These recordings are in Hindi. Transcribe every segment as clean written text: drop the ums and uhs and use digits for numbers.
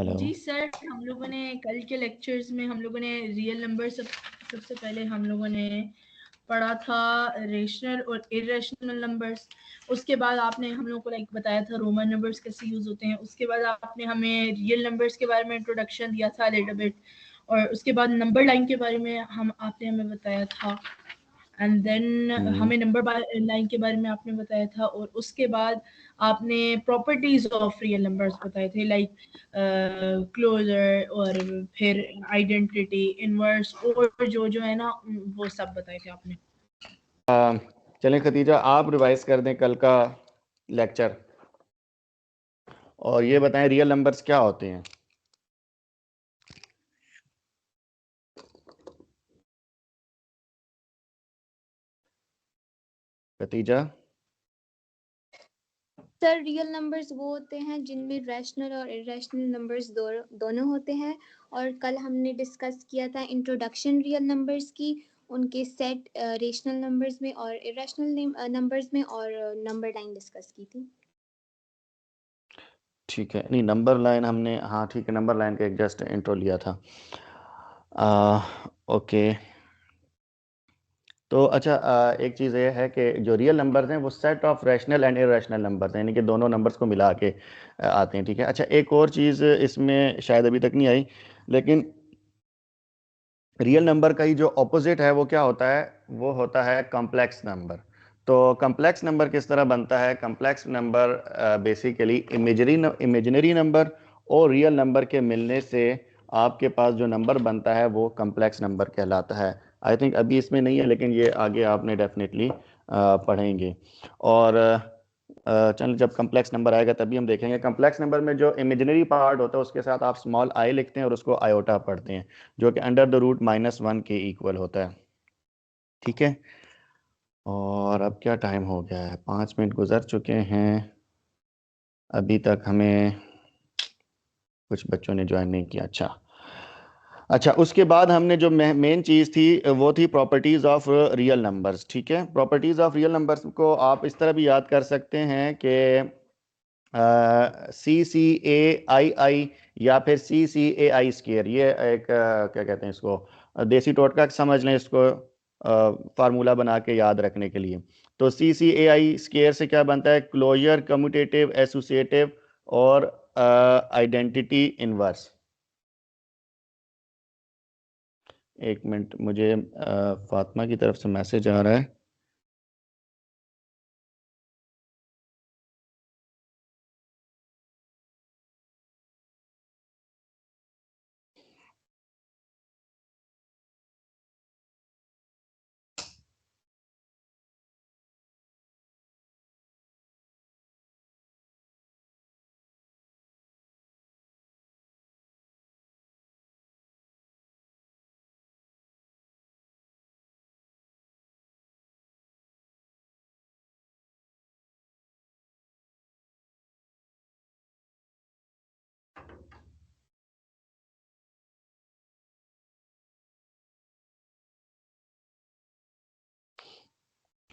हेलो जी सर, हम लोगों ने कल के लेक्चर्स में हम लोगों ने रियल नंबर सबसे पहले हम लोगों ने पढ़ा था रेशनल और इरेशनल नंबर्स। उसके बाद आपने हम लोगों को बताया था रोमन नंबर्स कैसे यूज होते हैं। उसके बाद आपने हमें रियल नंबर्स के बारे में इंट्रोडक्शन दिया था लिटिल बिट, और उसके बाद नंबर लाइन के बारे में आपने हमें बताया था। एंड देन हमें नंबर लाइन के बारे में आपने बताया था, और उसके बाद आपने प्रॉपर्टीज ऑफ रियल नंबर्स बताए थे, लाइक क्लोजर और फिर आइडेंटिटी, इनवर्स, और जो जो है ना वो सब बताए थे आपने। चलें खतीजा, आप रिवाइज कर दें कल का लेक्चर और ये बताएं रियल नंबर्स क्या होते हैं। खतीजा। सर रियल नंबर्स वो होते हैं जिनमें रैशनल और इरेशनल नंबर्स दोनों होते हैं, और कल हमने डिस्कस किया था इंट्रोडक्शन रियल नंबर्स की, उनके सेट रेशनल नंबर्स में और इरेशनल नंबर्स में, और नंबर लाइन डिस्कस की थी। ठीक है, नहीं नंबर लाइन हमने, हाँ ठीक है, नंबर लाइन का एक जस्ट इंट्रो लिया था। ओके, तो अच्छा, एक चीज़ ये है कि जो रियल नंबर्स हैं वो set of rational and irrational numbers हैं, यानी कि दोनों नंबर्स को मिला के आते हैं। ठीक है, अच्छा एक और चीज़ इसमें शायद अभी तक नहीं आई, लेकिन रियल नंबर का ही जो ऑपोजिट है वो क्या होता है, वो होता है कॉम्प्लेक्स नंबर। तो कॉम्प्लेक्स नंबर किस तरह बनता है? Complex number basically imaginary number और रियल नंबर के मिलने से आपके पास जो नंबर बनता है वो कॉम्प्लेक्स नंबर कहलाता है। आई थिंक अभी इसमें नहीं है, लेकिन ये आगे आपने डेफिनेटली पढ़ेंगे। और चल जब कम्प्लेक्स नंबर आएगा तभी हम देखेंगे। कम्प्लेक्स नंबर में जो इमेजिनरी पार्ट होता है उसके साथ आप स्मॉल आई लिखते हैं और उसको आयोटा पढ़ते हैं, जो कि अंडर द रूट -1 के इक्वल होता है। ठीक है, और अब क्या टाइम हो गया है? 5 मिनट गुजर चुके हैं, अभी तक हमें कुछ बच्चों ने ज्वाइन नहीं किया। अच्छा, उसके बाद हमने जो मेन चीज़ थी वो थी प्रॉपर्टीज़ ऑफ रियल नंबर्स। ठीक है, प्रॉपर्टीज़ ऑफ रियल नंबर्स को आप इस तरह भी याद कर सकते हैं कि CCAII या फिर CCAI स्क्वायर, ये एक क्या कहते हैं इसको, देसी टोटका समझ लें इसको, फार्मूला बना के याद रखने के लिए। तो CCAI स्क्वायर से क्या बनता है? क्लोजर, कम्यूटेटिव, एसोसिएटिव और आइडेंटिटी इनवर्स। एक मिनट, मुझे फातिमा की तरफ से मैसेज आ रहा है।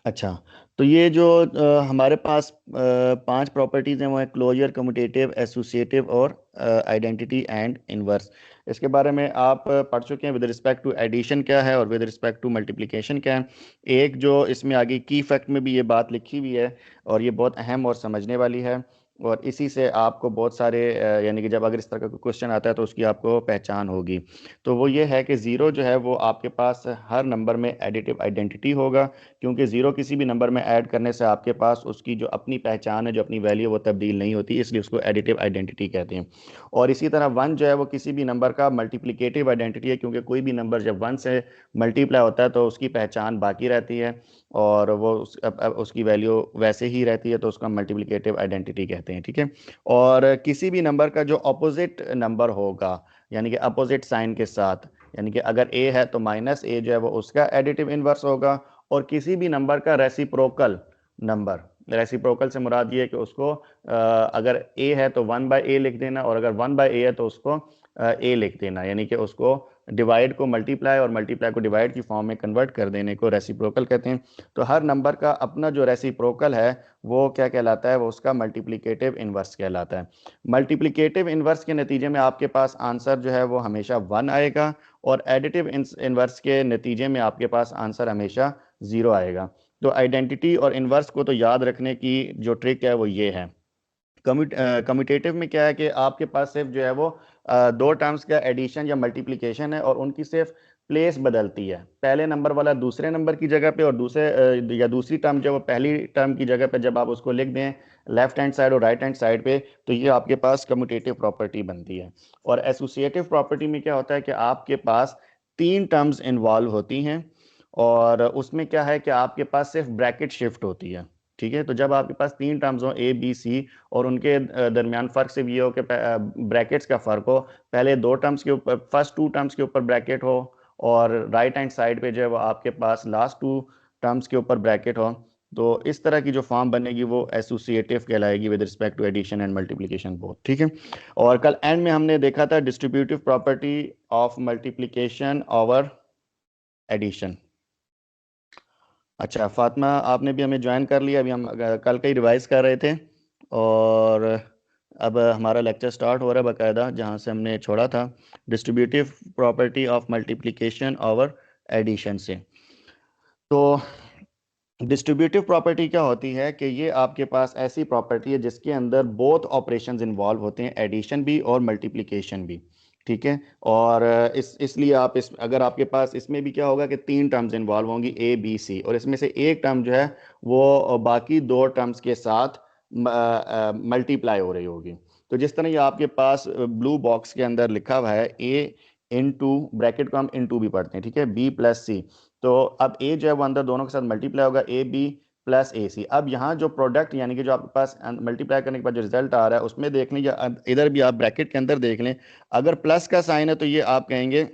अच्छा, तो ये जो हमारे पास 5 प्रॉपर्टीज़ हैं वो है क्लोजर, कम्यूटेटिव, एसोसिएटिव और आइडेंटिटी एंड इनवर्स। इसके बारे में आप पढ़ चुके हैं। विद रिस्पेक्ट टू एडिशन क्या है और विद रिस्पेक्ट टू मल्टीप्लिकेशन क्या है। एक जो इसमें आगे की फैक्ट में भी ये बात लिखी हुई है और ये बहुत अहम और समझने वाली है, और इसी से आपको बहुत सारे यानी कि जब अगर इस तरह का क्वेश्चन आता है तो उसकी आपको पहचान होगी। तो वो ये है कि ज़ीरो जो है वो आपके पास हर नंबर में एडिटिव आइडेंटिटी होगा, क्योंकि ज़ीरो किसी भी नंबर में ऐड करने से आपके पास उसकी जो अपनी पहचान है, जो अपनी वैल्यू, वो तब्दील नहीं होती, इसलिए उसको एडिटिव आइडेंटिटी कहते हैं। और इसी तरह वन जो है वो किसी भी नंबर का मल्टीप्लिकेटिव आइडेंटिटी है, क्योंकि कोई भी नंबर जब वन से मल्टीप्लाई होता है तो उसकी पहचान बाकी रहती है और वो उसकी वैल्यू वैसे ही रहती है, तो उसका मल्टीप्लिकेटिव आइडेंटिटी कहते हैं। ठीक है, और किसी भी नंबर का जो अपोजिट नंबर होगा, यानी कि अपोजिट साइन के साथ, यानी कि अगर ए है तो -a जो है वो उसका एडिटिव इनवर्स होगा, और किसी भी नंबर का रेसिप्रोकल नंबर, रेसिप्रोकल से मुराद ये है कि उसको अगर a है तो 1/a लिख देना, और अगर 1/a है तो उसको a लिख देना, यानी कि उसको डिवाइड को मल्टीप्लाई और मल्टीप्लाई को डिवाइड की फॉर्म में कन्वर्ट कर देने को रेसिप्रोकल कहते हैं। तो हर नंबर का अपना जो रेसिप्रोकल है वो क्या कहलाता है, वो उसका मल्टीप्लिकेटिव इन्वर्स कहलाता है। मल्टीप्लिकेटिव इन्वर्स के नतीजे में आपके पास आंसर जो है वो हमेशा 1 आएगा, और एडिटिव इन्वर्स के नतीजे में आपके पास आंसर हमेशा 0 आएगा। तो आइडेंटिटी और इन्वर्स को तो याद रखने की जो ट्रिक है वो ये है। कम्यूटेटिव में क्या है कि आपके पास सिर्फ जो है वो दो टर्म्स का एडिशन या मल्टीप्लिकेशन है, और उनकी सिर्फ प्लेस बदलती है। पहले नंबर वाला दूसरे नंबर की जगह पे, और या दूसरी टर्म जो वो पहली टर्म की जगह पे जब आप उसको लिख दें लेफ्ट हैंड साइड और राइट हैंड साइड पे, तो ये आपके पास कम्यूटेटिव प्रॉपर्टी बनती है। और एसोसिएटिव प्रॉपर्टी में क्या होता है कि आपके पास 3 टर्म्स इन्वॉल्व होती हैं, और उसमें क्या है कि आपके पास सिर्फ ब्रैकेट शिफ्ट होती है। ठीक है, तो जब आपके पास 3 टर्म्स हो ए बी सी, और उनके दरमियान फ़र्क सिर्फ ये हो कि ब्रैकेट्स का फ़र्क हो, पहले 2 टर्म्स के ऊपर, फर्स्ट 2 टर्म्स के ऊपर ब्रैकेट हो, और राइट हैंड साइड पे जो है वो आपके पास लास्ट 2 टर्म्स के ऊपर ब्रैकेट हो, तो इस तरह की जो फॉर्म बनेगी वो एसोसिएटिव कहलाएगी with respect to addition and multiplication both. ठीक है, और कल एंड में हमने देखा था distributive property of multiplication over addition. अच्छा फातिमा, आपने भी हमें ज्वाइन कर लिया, अभी हम कल का ही रिवाइज कर रहे थे, और अब हमारा लेक्चर स्टार्ट हो रहा है बाकायदा जहाँ से हमने छोड़ा था, distributive property of multiplication over addition से। तो डिस्ट्रीब्यूटिव प्रॉपर्टी क्या होती है कि ये आपके पास ऐसी प्रॉपर्टी है जिसके अंदर बोथ ऑपरेशंस इन्वॉल्व होते हैं, एडिशन भी और मल्टीप्लिकेशन भी। ठीक है, और इसलिए आप अगर आपके पास इसमें भी क्या होगा कि 3 टर्म्स इन्वॉल्व होंगी ए बी सी, और इसमें से एक टर्म जो है वो बाकी 2 टर्म्स के साथ मल्टीप्लाई हो रही होगी। तो जिस तरह ये आपके पास ब्लू बॉक्स के अंदर लिखा हुआ है ए इंटू, ब्रैकेट को हम इंटू भी पढ़ते हैं, ठीक है, बी प्लस सी, तो अब ए जो है वो अंदर दोनों के साथ मल्टीप्लाई होगा, ए बी प्लस ए सी। अब यहाँ जो प्रोडक्ट यानी कि जो आपके पास मल्टीप्लाई करने के बाद जो रिजल्ट आ रहा है उसमें देख लें, या इधर भी आप ब्रैकेट के अंदर देख लें, अगर प्लस का साइन है तो ये आप कहेंगे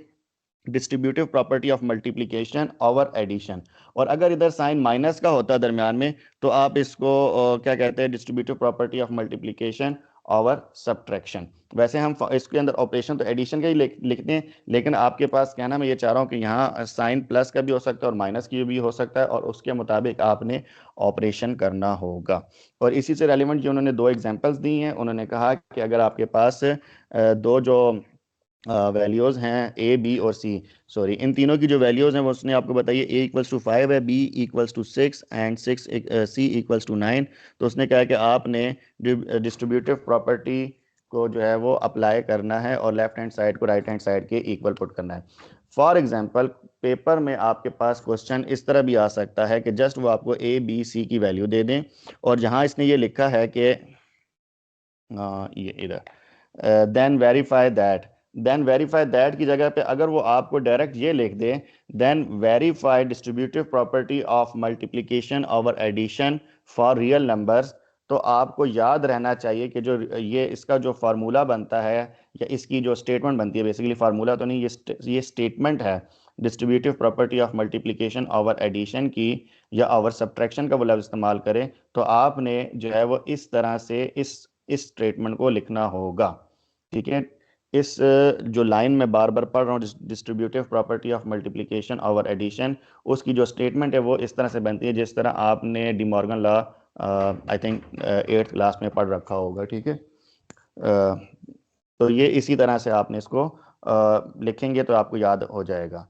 distributive property of multiplication over addition, और अगर इधर साइन माइनस का होता है दरमियान में, तो आप इसको क्या कहते हैं, distributive property of multiplication over subtraction. वैसे हम इसके अंदर ऑपरेशन तो एडिशन का ही लिखते हैं, लेकिन आपके पास कहना मैं ये चाह रहा हूँ कि यहाँ साइन प्लस का भी हो सकता है और माइनस की भी हो सकता है, और उसके मुताबिक आपने ऑपरेशन करना होगा। और इसी से रेलिवेंट जो उन्होंने 2 एग्जांपल्स दी हैं, उन्होंने कहा कि अगर आपके पास दो जो वैल्यूज़ हैं ए बी और सी, सॉरी इन तीनों की जो वैल्यूज़ हैं वो उसने आपको बताइए, ए इक्वल्स टू 5 है, B equals to 6 and C equals to 9। तो उसने कहा कि आपने डिस्ट्रीब्यूटिव प्रॉपर्टी को जो है वो अप्लाई करना है और लेफ्ट हैंड साइड को राइट हैंड साइड के इक्वल पुट करना है। फॉर एग्जांपल पेपर में आपके पास क्वेश्चन इस तरह भी आ सकता है कि जस्ट वो आपको ए बी सी की वैल्यू दे दें, और जहाँ इसने ये लिखा है कि ये इधर देन वेरीफाई दैट की जगह पे अगर वो आपको डायरेक्ट ये लिख दे, then verify distributive property of multiplication over addition for real numbers, तो आपको याद रहना चाहिए कि जो ये इसका जो फार्मूला बनता है या इसकी जो स्टेटमेंट बनती है, बेसिकली फार्मूला तो नहीं, ये स्टेटमेंट है distributive property of multiplication over addition की या ओवर सब्ट्रैक्शन का वो लफ्ज़ इस्तेमाल करें, तो आपने जो है वो इस तरह से इस स्टेटमेंट को लिखना होगा। ठीक है, इस जो लाइन में बार बार पढ़ रहा हूँ, distributive property of multiplication over addition, उसकी जो स्टेटमेंट है वो इस तरह से बनती है जिस तरह आपने De Morgan law I think 8th class में पढ़ रखा होगा। ठीक है, तो ये इसी तरह से आपने इसको लिखेंगे तो आपको याद हो जाएगा।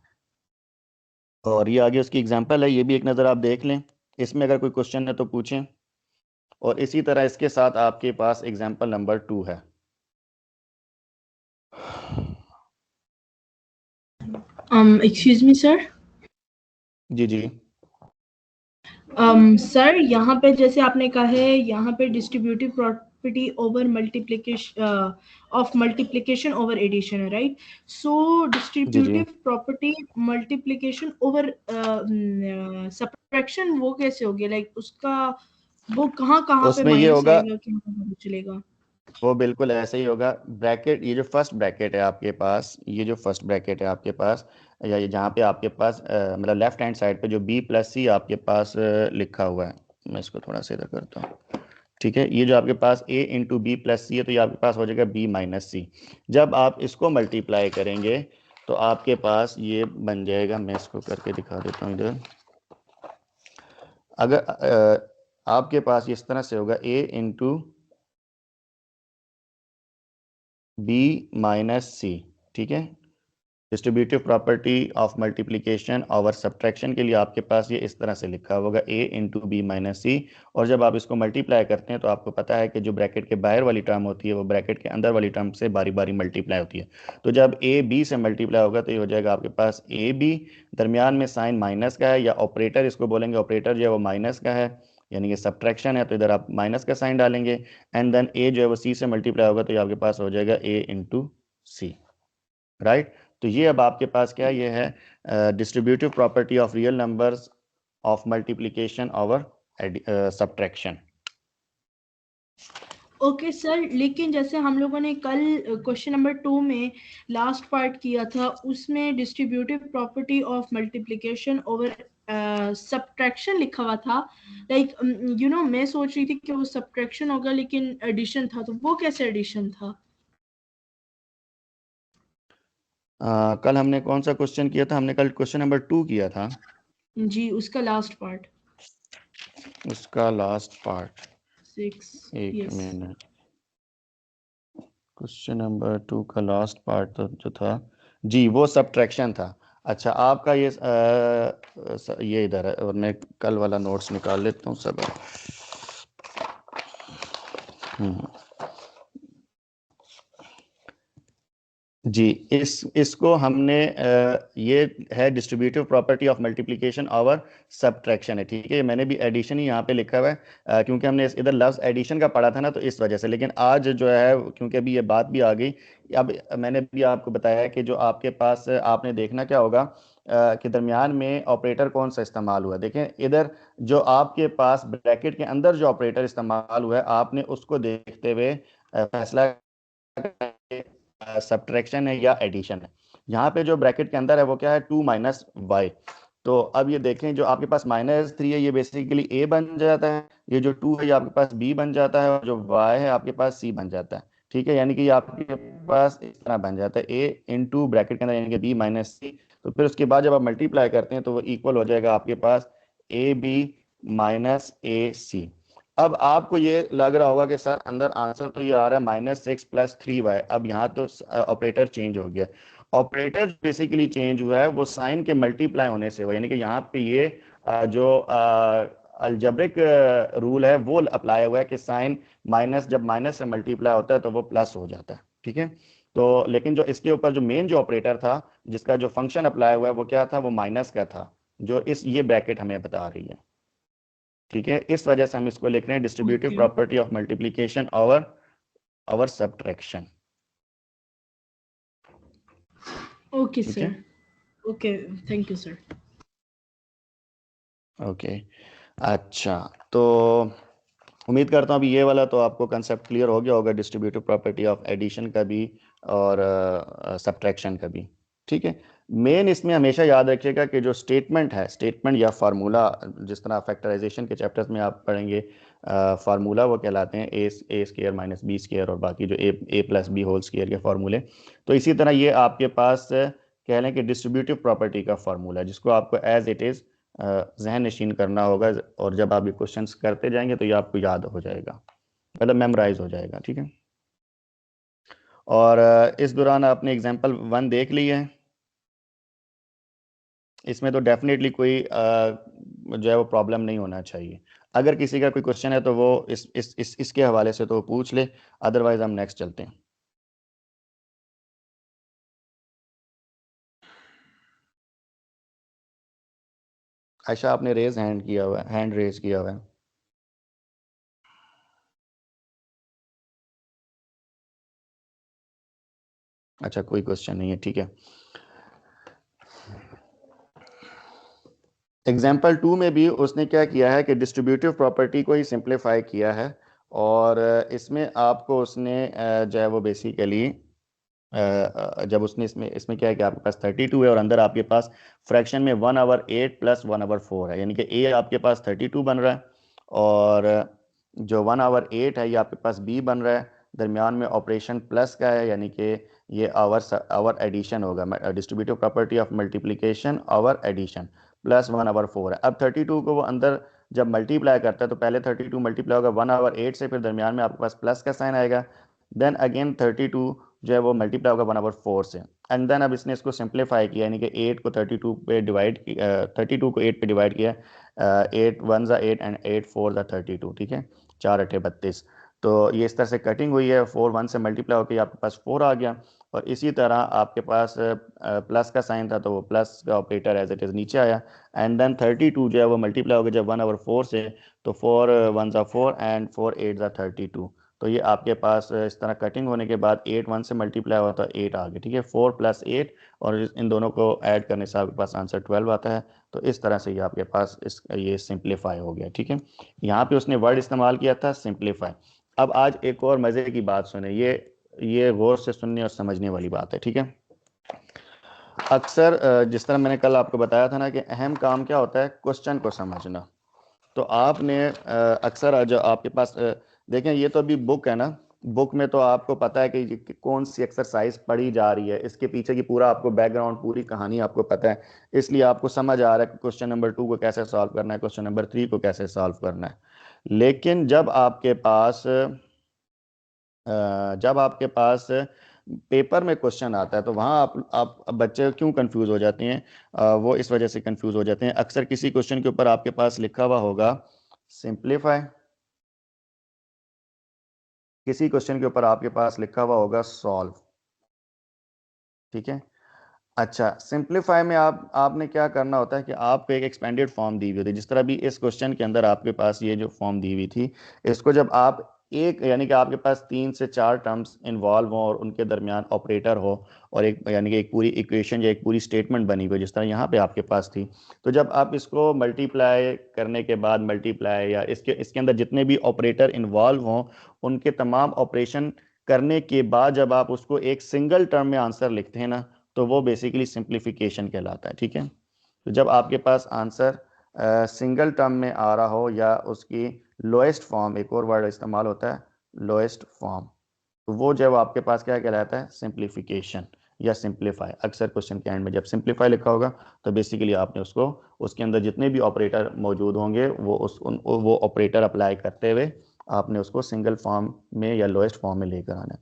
और ये आगे उसकी एग्जांपल है, ये भी एक नज़र आप देख लें, इसमें अगर कोई क्वेश्चन है तो पूछें। और इसी तरह इसके साथ आपके पास एग्जांपल नंबर 2 है। Excuse me sir. जी जी सर यहाँ पे जैसे आपने कहा है, यहाँ पे distributive property over multiplication of multiplication over addition है, right? So distributive property multiplication over subtraction वो कैसे होगी, लाइक उसका वो कहाँ पे उसमें ये होगा, चलेगा? वो बिल्कुल ऐसे ही होगा। ब्रैकेट, ये जो फर्स्ट ब्रैकेट है आपके पास, ये जो फर्स्ट ब्रैकेट है आपके पास, या ये जहाँ पे आपके पास मतलब लेफ्ट हैंड साइड पे जो बी प्लस सी आपके पास लिखा हुआ है, मैं इसको थोड़ा सा इधर करता हूँ। ठीक है, ये जो आपके पास a इंटू बी प्लस सी है, तो ये आपके पास हो जाएगा b माइनस सी। जब आप इसको मल्टीप्लाई करेंगे तो आपके पास ये बन जाएगा, मैं इसको करके दिखा देता हूँ इधर। अगर आपके पास इस तरह से होगा a इंटू बी माइनस सी, ठीक है। डिस्ट्रीब्यूटिव प्रॉपर्टी ऑफ मल्टीप्लिकेशन और सब्ट्रैक्शन के लिए आपके पास ये इस तरह से लिखा होगा a इंटू बी माइनस सी, और जब आप इसको मल्टीप्लाई करते हैं तो आपको पता है कि जो ब्रैकेट के बाहर वाली टर्म होती है वो ब्रैकेट के अंदर वाली टर्म से बारी बारी मल्टीप्लाई होती है। तो जब a b से मल्टीप्लाई होगा तो ये हो जाएगा आपके पास ए बी, दरमियान में साइन माइनस का है, या ऑपरेटर इसको बोलेंगे, ऑपरेटर जो है वो माइनस का है, यानी कि सब्ट्रैक्शन है, तो इधर आप माइनस का साइन डालेंगे, एंड देन a जो है वो c से मल्टीप्लाई होगा तो ये आपके पास हो जाएगा a इंटू सी, राइट। तो ये अब आपके पास क्या है, ये है distributive property of real numbers of multiplication और सब्ट्रैक्शन। ओके सर, लेकिन जैसे हम लोगों ने कल क्वेश्चन नंबर 2 में लास्ट पार्ट किया था, उसमें distributive property of multiplication over subtraction लिखा हुआ था। लाइक मैं सोच रही थी कि वो सब्ट्रैक्शन होगा लेकिन एडिशन था, तो वो कैसे एडिशन था? कल हमने कौन सा क्वेश्चन किया था? हमने कल क्वेश्चन नंबर 2 किया था जी, उसका लास्ट पार्ट, उसका लास्ट पार्ट 6। एक यस मिनट, क्वेश्चन नंबर 2 का लास्ट पार्ट तो जो था जी वो सब्ट्रैक्शन था। अच्छा, आपका ये इधर है, और मैं कल वाला नोट्स निकाल लेता हूँ सब। जी, इसको हमने ये है डिस्ट्रीब्यूटिव प्रॉपर्टी ऑफ मल्टीप्लिकेशन और सब्ट्रैक्शन है, ठीक है। मैंने भी एडिशन ही यहाँ पे लिखा हुआ है क्योंकि हमने इधर लफ्ज़ एडिशन का पढ़ा था ना, तो इस वजह से। लेकिन आज जो है, क्योंकि अभी ये बात भी आ गई, अब मैंने भी आपको बताया है कि जो आपके पास आपने देखना क्या होगा कि दरमियान में ऑपरेटर कौन सा इस्तेमाल हुआ है। देखें इधर जो आपके पास ब्रैकेट के अंदर जो ऑपरेटर इस्तेमाल हुआ है, आपने उसको देखते हुए फैसला सब्ट्रैक्शन है या एडिशन है। यहाँ पे जो ब्रैकेट के अंदर है वो क्या है, 2 माइनस वाई। तो अब ये देखें, जो आपके पास -3 है ये बेसिकली a बन जाता है, ये जो 2 है ये आपके पास b बन जाता है, और जो y है आपके पास c बन जाता है, ठीक है। यानी कि ये आपके पास इस तरह बन जाता है a इंटू ब्रैकेट के अंदर यानी कि b माइनस सी। तो फिर उसके बाद जब आप मल्टीप्लाई करते हैं तो वो इक्वल हो जाएगा आपके पास ए बी माइनस ए सी। अब आपको ये लग रहा होगा कि सर अंदर आंसर तो ये आ रहा है -6 + 3y। अब यहाँ तो ऑपरेटर चेंज हो गया। ऑपरेटर बेसिकली चेंज हुआ है वो साइन के मल्टीप्लाई होने से हुआ, यानी कि यहाँ पे ये जो अलजेब्रिक रूल है वो अप्लाई हुआ है कि साइन माइनस जब माइनस से मल्टीप्लाई होता है तो वो प्लस हो जाता है, ठीक है। तो लेकिन जो इसके ऊपर जो मेन जो ऑपरेटर था जिसका जो फंक्शन अप्लाई हुआ है वो क्या था, वो माइनस का था, जो ये ब्रैकेट हमें बता रही है, ठीक है। इस वजह से हम इसको लिख रहे हैं distributive okay property of multiplication और सब्ट्रैक्शन, ओके ठीक है। Sir, okay, thank you sir. Okay, अच्छा, तो उम्मीद करता हूँ अभी ये वाला तो आपको कंसेप्ट क्लियर हो गया होगा, डिस्ट्रीब्यूटिव प्रॉपर्टी ऑफ एडिशन का भी और सब्ट्रैक्शन का भी, ठीक है। मेन इसमें हमेशा याद रखिएगा कि जो स्टेटमेंट है, स्टेटमेंट या फार्मूला, जिस तरह फैक्टराइजेशन के चैप्टर्स में आप पढ़ेंगे, फार्मूला वो कहलाते हैं ए स्क्वायर माइनस बी स्क्वायर, और बाकी जो ए प्लस बी होल स्क्वायर के फार्मूले। तो इसी तरह ये आपके पास कह लें कि डिस्ट्रीब्यूटिव प्रॉपर्टी का फार्मूला है, जिसको आपको एज इट इज़ जहन नशीन करना होगा, और जब आप ये क्वेश्चंस करते जाएंगे तो ये आपको याद हो जाएगा, मतलब मेमोराइज हो जाएगा, ठीक है। और इस दौरान आपने एग्जांपल 1 देख ली है, इसमें तो डेफिनेटली कोई जो है वो प्रॉब्लम नहीं होना चाहिए। अगर किसी का कोई क्वेश्चन है तो वो इसके हवाले से तो पूछ ले, अदरवाइज हम नेक्स्ट चलते हैं। आयशा, आपने हैंड रेज किया हुआ है। अच्छा, कोई क्वेश्चन नहीं है, ठीक है। एग्जाम्पल 2 में भी उसने क्या किया है कि डिस्ट्रीब्यूटिव प्रॉपर्टी को ही सिंप्लीफाई किया है, और इसमें आपको उसने जो है वो बेसिकली जब उसने इसमें क्या है कि आपके पास 32 है और अंदर आपके पास फ्रैक्शन में 1/8 + 1/4 है, यानी कि ए आपके पास 32 बन रहा है, और जो 1/8 है ये आपके पास बी बन रहा है, दरमियान में ऑपरेशन प्लस का है, यानी कि ये आवर एडिशन होगा, distributive property of multiplication over addition, +1/4 है। अब 32 को वो अंदर जब मल्टीप्लाई करता है तो पहले 32 मल्टीप्लाई होगा 1/8 से, फिर दरमियान में आपके पास प्लस का साइन आएगा, देन अगेन 32 जो है वो मल्टीप्लाई होगा 1/4 से, एंड देन अब इसने इसको सिंप्लीफाई किया, यानी कि 8 को 32 पे डिवाइड 32 को 8 पे डिवाइड किया, 8 1 ज़ा 8 एंड 8 4 ज़ा 32, ठीक है, 4 8 32। तो ये इस तरह से कटिंग हुई है, 4 1 से मल्टीप्लाई होकर आपके पास 4 आ गया, और इसी तरह आपके पास प्लस का साइन था तो वो प्लस का ऑपरेटर एज इट इज़ नीचे आया, एंड देन 32 जो है वो मल्टीप्लाई हो गया जब 1/4 से, तो 4 1 ज़ा 4 एंड 4 8 ज़ा 32। तो ये आपके पास इस तरह कटिंग होने के बाद 8 1 से मल्टीप्लाई हुआ तो 8 आ गया, ठीक है, 4 + 8, और इन दोनों को ऐड करने से आपके पास आंसर 12 आता है। तो इस तरह से ये आपके पास ये सिंप्लीफाई हो गया, ठीक है। यहाँ पे उसने वर्ड इस्तेमाल किया था सिंप्लीफाई। अब आज एक और मज़े की बात सुने, ये गौर से सुनने और समझने वाली बात है, ठीक है। अक्सर जिस तरह मैंने कल आपको बताया था ना कि अहम काम क्या होता है, क्वेश्चन को समझना। तो आपने अक्सर जो आपके पास देखें, ये तो अभी बुक है ना, बुक में तो आपको पता है कि कौन सी एक्सरसाइज पढ़ी जा रही है, इसके पीछे की पूरा आपको बैकग्राउंड, पूरी कहानी आपको पता है, इसलिए आपको समझ आ रहा है कि क्वेश्चन नंबर 2 को कैसे सॉल्व करना है, क्वेश्चन नंबर 3 को कैसे सॉल्व करना है। लेकिन जब आपके पास पेपर में क्वेश्चन आता है तो वहाँ आप बच्चे क्यों कंफ्यूज हो जाते हैं, वो इस वजह से कंफ्यूज हो जाते हैं। अक्सर किसी क्वेश्चन के ऊपर आपके पास लिखा हुआ होगा सिंप्लीफाई, किसी क्वेश्चन के ऊपर आपके पास लिखा हुआ होगा सॉल्व, ठीक है। अच्छा, सिंप्लीफाई में आपने क्या करना होता है कि आपको एक एक्सपेंडेड फॉर्म दी हुई होती है, जिस तरह भी इस क्वेश्चन के अंदर आपके पास ये जो फॉर्म दी हुई थी, इसको जब आप एक, यानी कि आपके पास 3 से 4 टर्म्स इन्वॉल्व हो और उनके दरमियान ऑपरेटर हो, और एक यानी कि एक पूरी इक्वेशन या एक पूरी स्टेटमेंट बनी हुई, जिस तरह यहाँ पे आपके पास थी, तो जब आप इसको मल्टीप्लाई करने के बाद, मल्टीप्लाई या इसके अंदर जितने भी ऑपरेटर इन्वॉल्व हों, उनके तमाम ऑपरेशन करने के बाद जब आप उसको एक सिंगल टर्म में आंसर लिखते हैं ना, तो वो बेसिकली सिंप्लीफिकेशन कहलाता है, ठीक है। तो जब आपके पास आंसर सिंगल टर्म में आ रहा हो या उसकी लोएस्ट फॉर्म, एक और वर्ड इस्तेमाल होता है लोएस्ट फॉर्म, तो वो जब आपके पास क्या कहलाता है, सिंप्लीफिकेशन या सिंप्लीफाई। अक्सर क्वेश्चन के एंड में जब सिंप्लीफाई लिखा होगा तो बेसिकली आपने उसको, उसके अंदर जितने भी ऑपरेटर मौजूद होंगे वो ऑपरेटर अप्लाई करते हुए आपने उसको सिंगल फॉर्म में या लोएस्ट फॉर्म में लेकर आना है।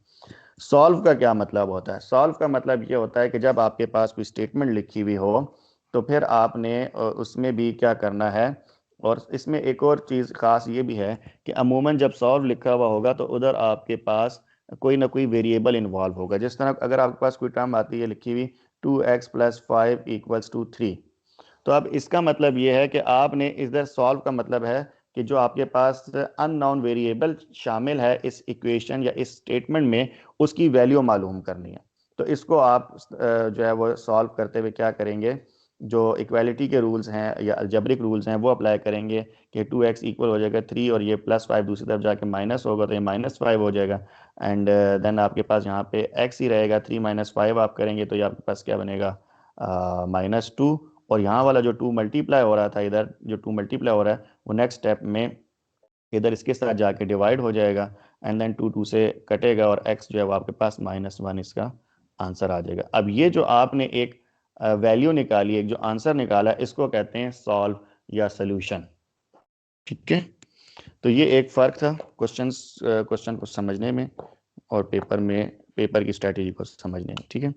सॉल्व का क्या मतलब होता है? सॉल्व का मतलब ये होता है कि जब आपके पास कोई स्टेटमेंट लिखी हुई हो तो फिर आपने उसमें भी क्या करना है, और इसमें एक और चीज़ ख़ास ये भी है कि अमूमन जब सॉल्व लिखा हुआ होगा तो उधर आपके पास कोई ना कोई वेरिएबल इन्वॉल्व होगा। जिस तरह अगर आपके पास कोई टर्म आती है लिखी हुई 2x + 5 = 3, तो अब इसका मतलब ये है कि आपने इधर सॉल्व का मतलब है कि जो आपके पास अननोन वेरिएबल शामिल है इस इक्वेशन या इस स्टेटमेंट में, उसकी वैल्यू मालूम करनी है। तो इसको आप जो है वो सॉल्व करते हुए क्या करेंगे, जो इक्वालिटी के रूल्स हैं या अलजेब्रिक रूल्स हैं वो अप्लाई करेंगे कि 2x इक्वल हो जाएगा 3 और ये +5 दूसरी तरफ जाके माइनस होगा तो ये -5 हो जाएगा, एंड देन आपके पास यहाँ पे x ही रहेगा, 3 - 5 आप करेंगे तो ये आपके पास क्या बनेगा, -2, और यहाँ वाला जो 2 मल्टीप्लाई हो रहा था, इधर जो 2 मल्टीप्लाई हो रहा है वो नेक्स्ट स्टेप में इधर इसके साथ जाके डिवाइड हो जाएगा, एंड देन 2 2 से कटेगा और x जो है वो आपके पास -1 इसका आंसर आ जाएगा। अब ये जो आपने एक वैल्यू निकाली, एक जो आंसर निकाला, इसको कहते हैं सॉल्व या सोल्यूशन, ठीक है। तो ये एक फ़र्क था क्वेश्चन को समझने में और पेपर की स्ट्रेटेजी को समझने में, ठीक है।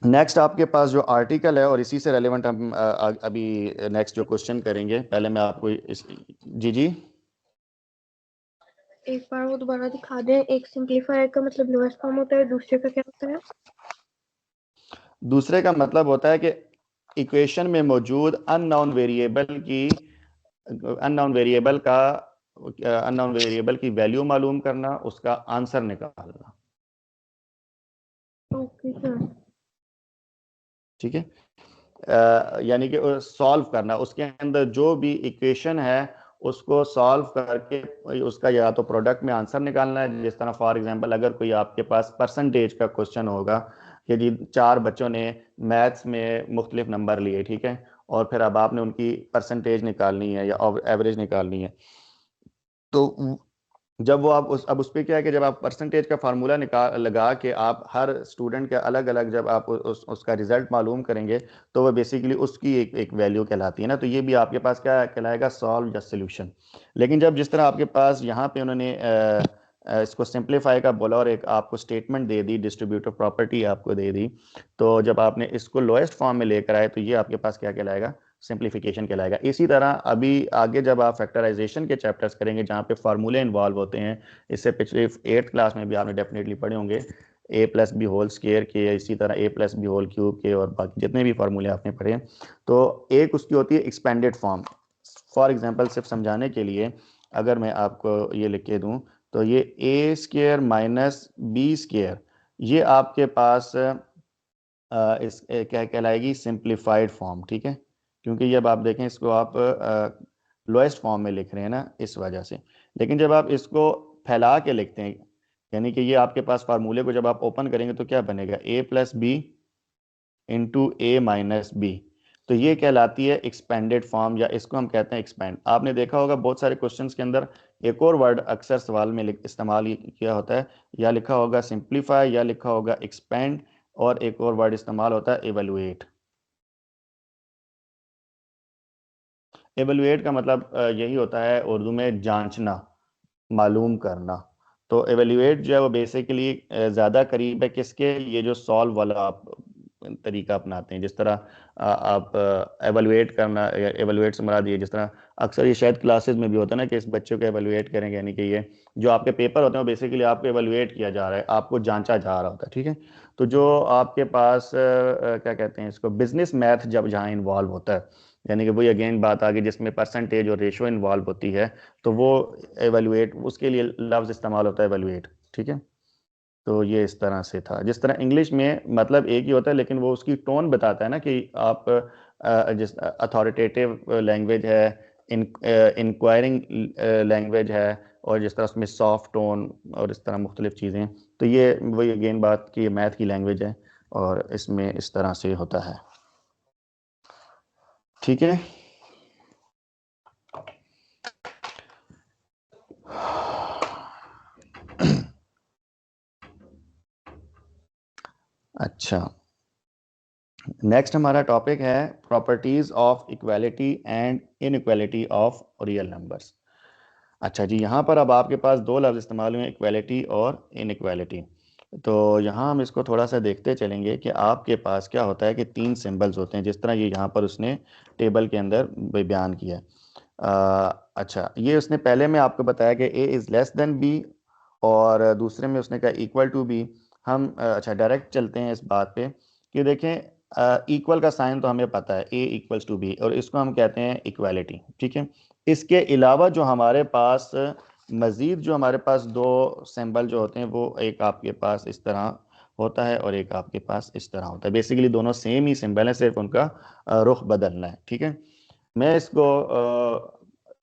नेक्स्ट आपके पास जो आर्टिकल है और इसी से रेलेवेंट हम अभी नेक्स्ट जो क्वेश्चन करेंगे, पहले मैं आपको जी एक बार वो दोबारा दिखा दें। एक सिंप्लीफायर का मतलब लोएस्ट फॉर्म होता है, दूसरे का क्या होता है? दूसरे का मतलब होता है कि इक्वेशन में मौजूद अननोन वेरिएबल की वैल्यू मालूम करना, उसका आंसर निकालना, ओके सर। ठीक है। यानी कि सॉल्व करना, उसके अंदर जो भी इक्वेशन है उसको सॉल्व करके उसका या तो प्रोडक्ट में आंसर निकालना है। जिस तरह फॉर एग्जांपल अगर कोई आपके पास परसेंटेज का क्वेश्चन होगा कि जी 4 बच्चों ने मैथ्स में मुख्तलिफ नंबर लिए, ठीक है, और फिर अब आपने उनकी परसेंटेज निकालनी है या एवरेज निकालनी है, तो जब वो आप उस पे क्या है कि जब आप परसेंटेज का फार्मूला लगा के आप हर स्टूडेंट के अलग अलग जब आप उसका रिजल्ट मालूम करेंगे तो वो बेसिकली उसकी एक वैल्यू कहलाती है ना। तो ये भी आपके पास क्या कहलाएगा, सॉल्व या सोल्यूशन। लेकिन जब जिस तरह आपके पास यहाँ पे उन्होंने इसको सिंप्लीफाई का बोला और एक आपको स्टेटमेंट दे दी, डिस्ट्रीब्यूटिव प्रॉपर्टी आपको दे दी, तो जब आपने इसको लोएस्ट फॉर्म में लेकर आए तो ये आपके पास क्या कहलाएगा, सिंप्लीफिकेशन कहलाएगा। इसी तरह अभी आगे जब आप फैक्टराइजेशन के चैप्टर्स करेंगे जहाँ पे फार्मूले इन्वॉल्व होते हैं, इससे पिछले 8th क्लास में भी आपने डेफिनेटली पढ़े होंगे, ए प्लस बी होल स्क्वायर के, इसी तरह ए प्लस बी होल क्यूब के, और बाकी जितने भी फार्मूले आपने पढ़े हैं। तो एक उसकी होती है एक्सपेंडेड फॉर्म। फॉर एग्जांपल सिर्फ समझाने के लिए अगर मैं आपको ये लिख के दूँ तो ये ए स्क्वायर माइनस बी स्क्वायर, ये आपके पास क्या कहलाएगी, सिंप्लीफाइड फॉर्म। ठीक है, क्योंकि जब आप देखें इसको आप लोएस्ट फॉर्म में लिख रहे हैं ना, इस वजह से। लेकिन जब आप इसको फैला के लिखते हैं, यानी कि ये आपके पास फार्मूले को जब आप ओपन करेंगे तो क्या बनेगा, ए प्लस बी इंटू ए माइनस बी, तो ये कहलाती है एक्सपेंडेड फॉर्म, या इसको हम कहते हैं एक्सपेंड। आपने देखा होगा बहुत सारे क्वेश्चंस के अंदर एक और वर्ड अक्सर सवाल में इस्तेमाल किया होता है, या लिखा होगा सिंप्लीफाई या लिखा होगा एक्सपेंड, और एक और वर्ड इस्तेमाल होता है एवेलुएट। एवेलुएट का मतलब यही होता है उर्दू में जांचना, मालूम करना। तो एवेल्युएट जो है वो बेसिकली ज़्यादा करीब है किसके, ये जो सॉल्व वाला आप तरीका अपनाते हैं, जिस तरह आप एवेलुएट करना, एवेलुएट से मुराद ये जिस तरह अक्सर ये शायद क्लासेस में भी होता है ना कि इस बच्चों को एवेलुएट करेंगे, यानी कि ये जो आपके पेपर होते हैं वो बेसिकली आपको एवेलुएट किया जा रहा है, आपको जांचा जा रहा होता है। ठीक है, तो जो आपके पास क्या कहते हैं इसको, बिजनेस मैथ जब जहाँ इन्वॉल्व होता है, यानी कि वही अगेन बात आ गई जिसमें परसेंटेज और रेशो इन्वॉल्व होती है, तो वो एवेलुएट, उसके लिए लफ्ज़ इस्तेमाल होता है एवेलुएट। ठीक है, तो ये इस तरह से था। जिस तरह इंग्लिश में मतलब एक ही होता है लेकिन वो उसकी टोन बताता है ना कि आप जिस अथॉरिटेटिव लैंग्वेज है, इंक्वायरिंग लैंग्वेज है, और जिस तरह उसमें सॉफ्ट टोन और इस तरह मुख्तलिफ चीज़ें, तो ये वही अगेन बात की मैथ की लैंग्वेज है और इसमें इस तरह से होता है। ठीक है, अच्छा, नेक्स्ट हमारा टॉपिक है properties of equality and inequality of real numbers. अच्छा जी, यहाँ पर अब आपके पास दो लफ्ज़ इस्तेमाल हुए, इक्वालिटी और इनइक्वालिटी। तो यहाँ हम इसको थोड़ा सा देखते चलेंगे कि आपके पास क्या होता है कि तीन सिंबल्स होते हैं, जिस तरह ये यहाँ पर उसने टेबल के अंदर बयान किया है। अच्छा, ये उसने पहले में आपको बताया कि A is less than B, और दूसरे में उसने कहा इक्वल टू बी। हम अच्छा डायरेक्ट चलते हैं इस बात पे कि देखें, इक्वल का साइन तो हमें पता है, ए इक्वल्स टू बी, और इसको हम कहते हैं इक्वालिटी। ठीक है, इसके अलावा जो हमारे पास मज़ीद जो हमारे पास दो सिंबल जो होते हैं, वो एक आपके पास इस तरह होता है और एक आपके पास इस तरह होता है। बेसिकली दोनों सेम ही सिंबल है, सिर्फ उनका रुख बदलना है। ठीक है, मैं इसको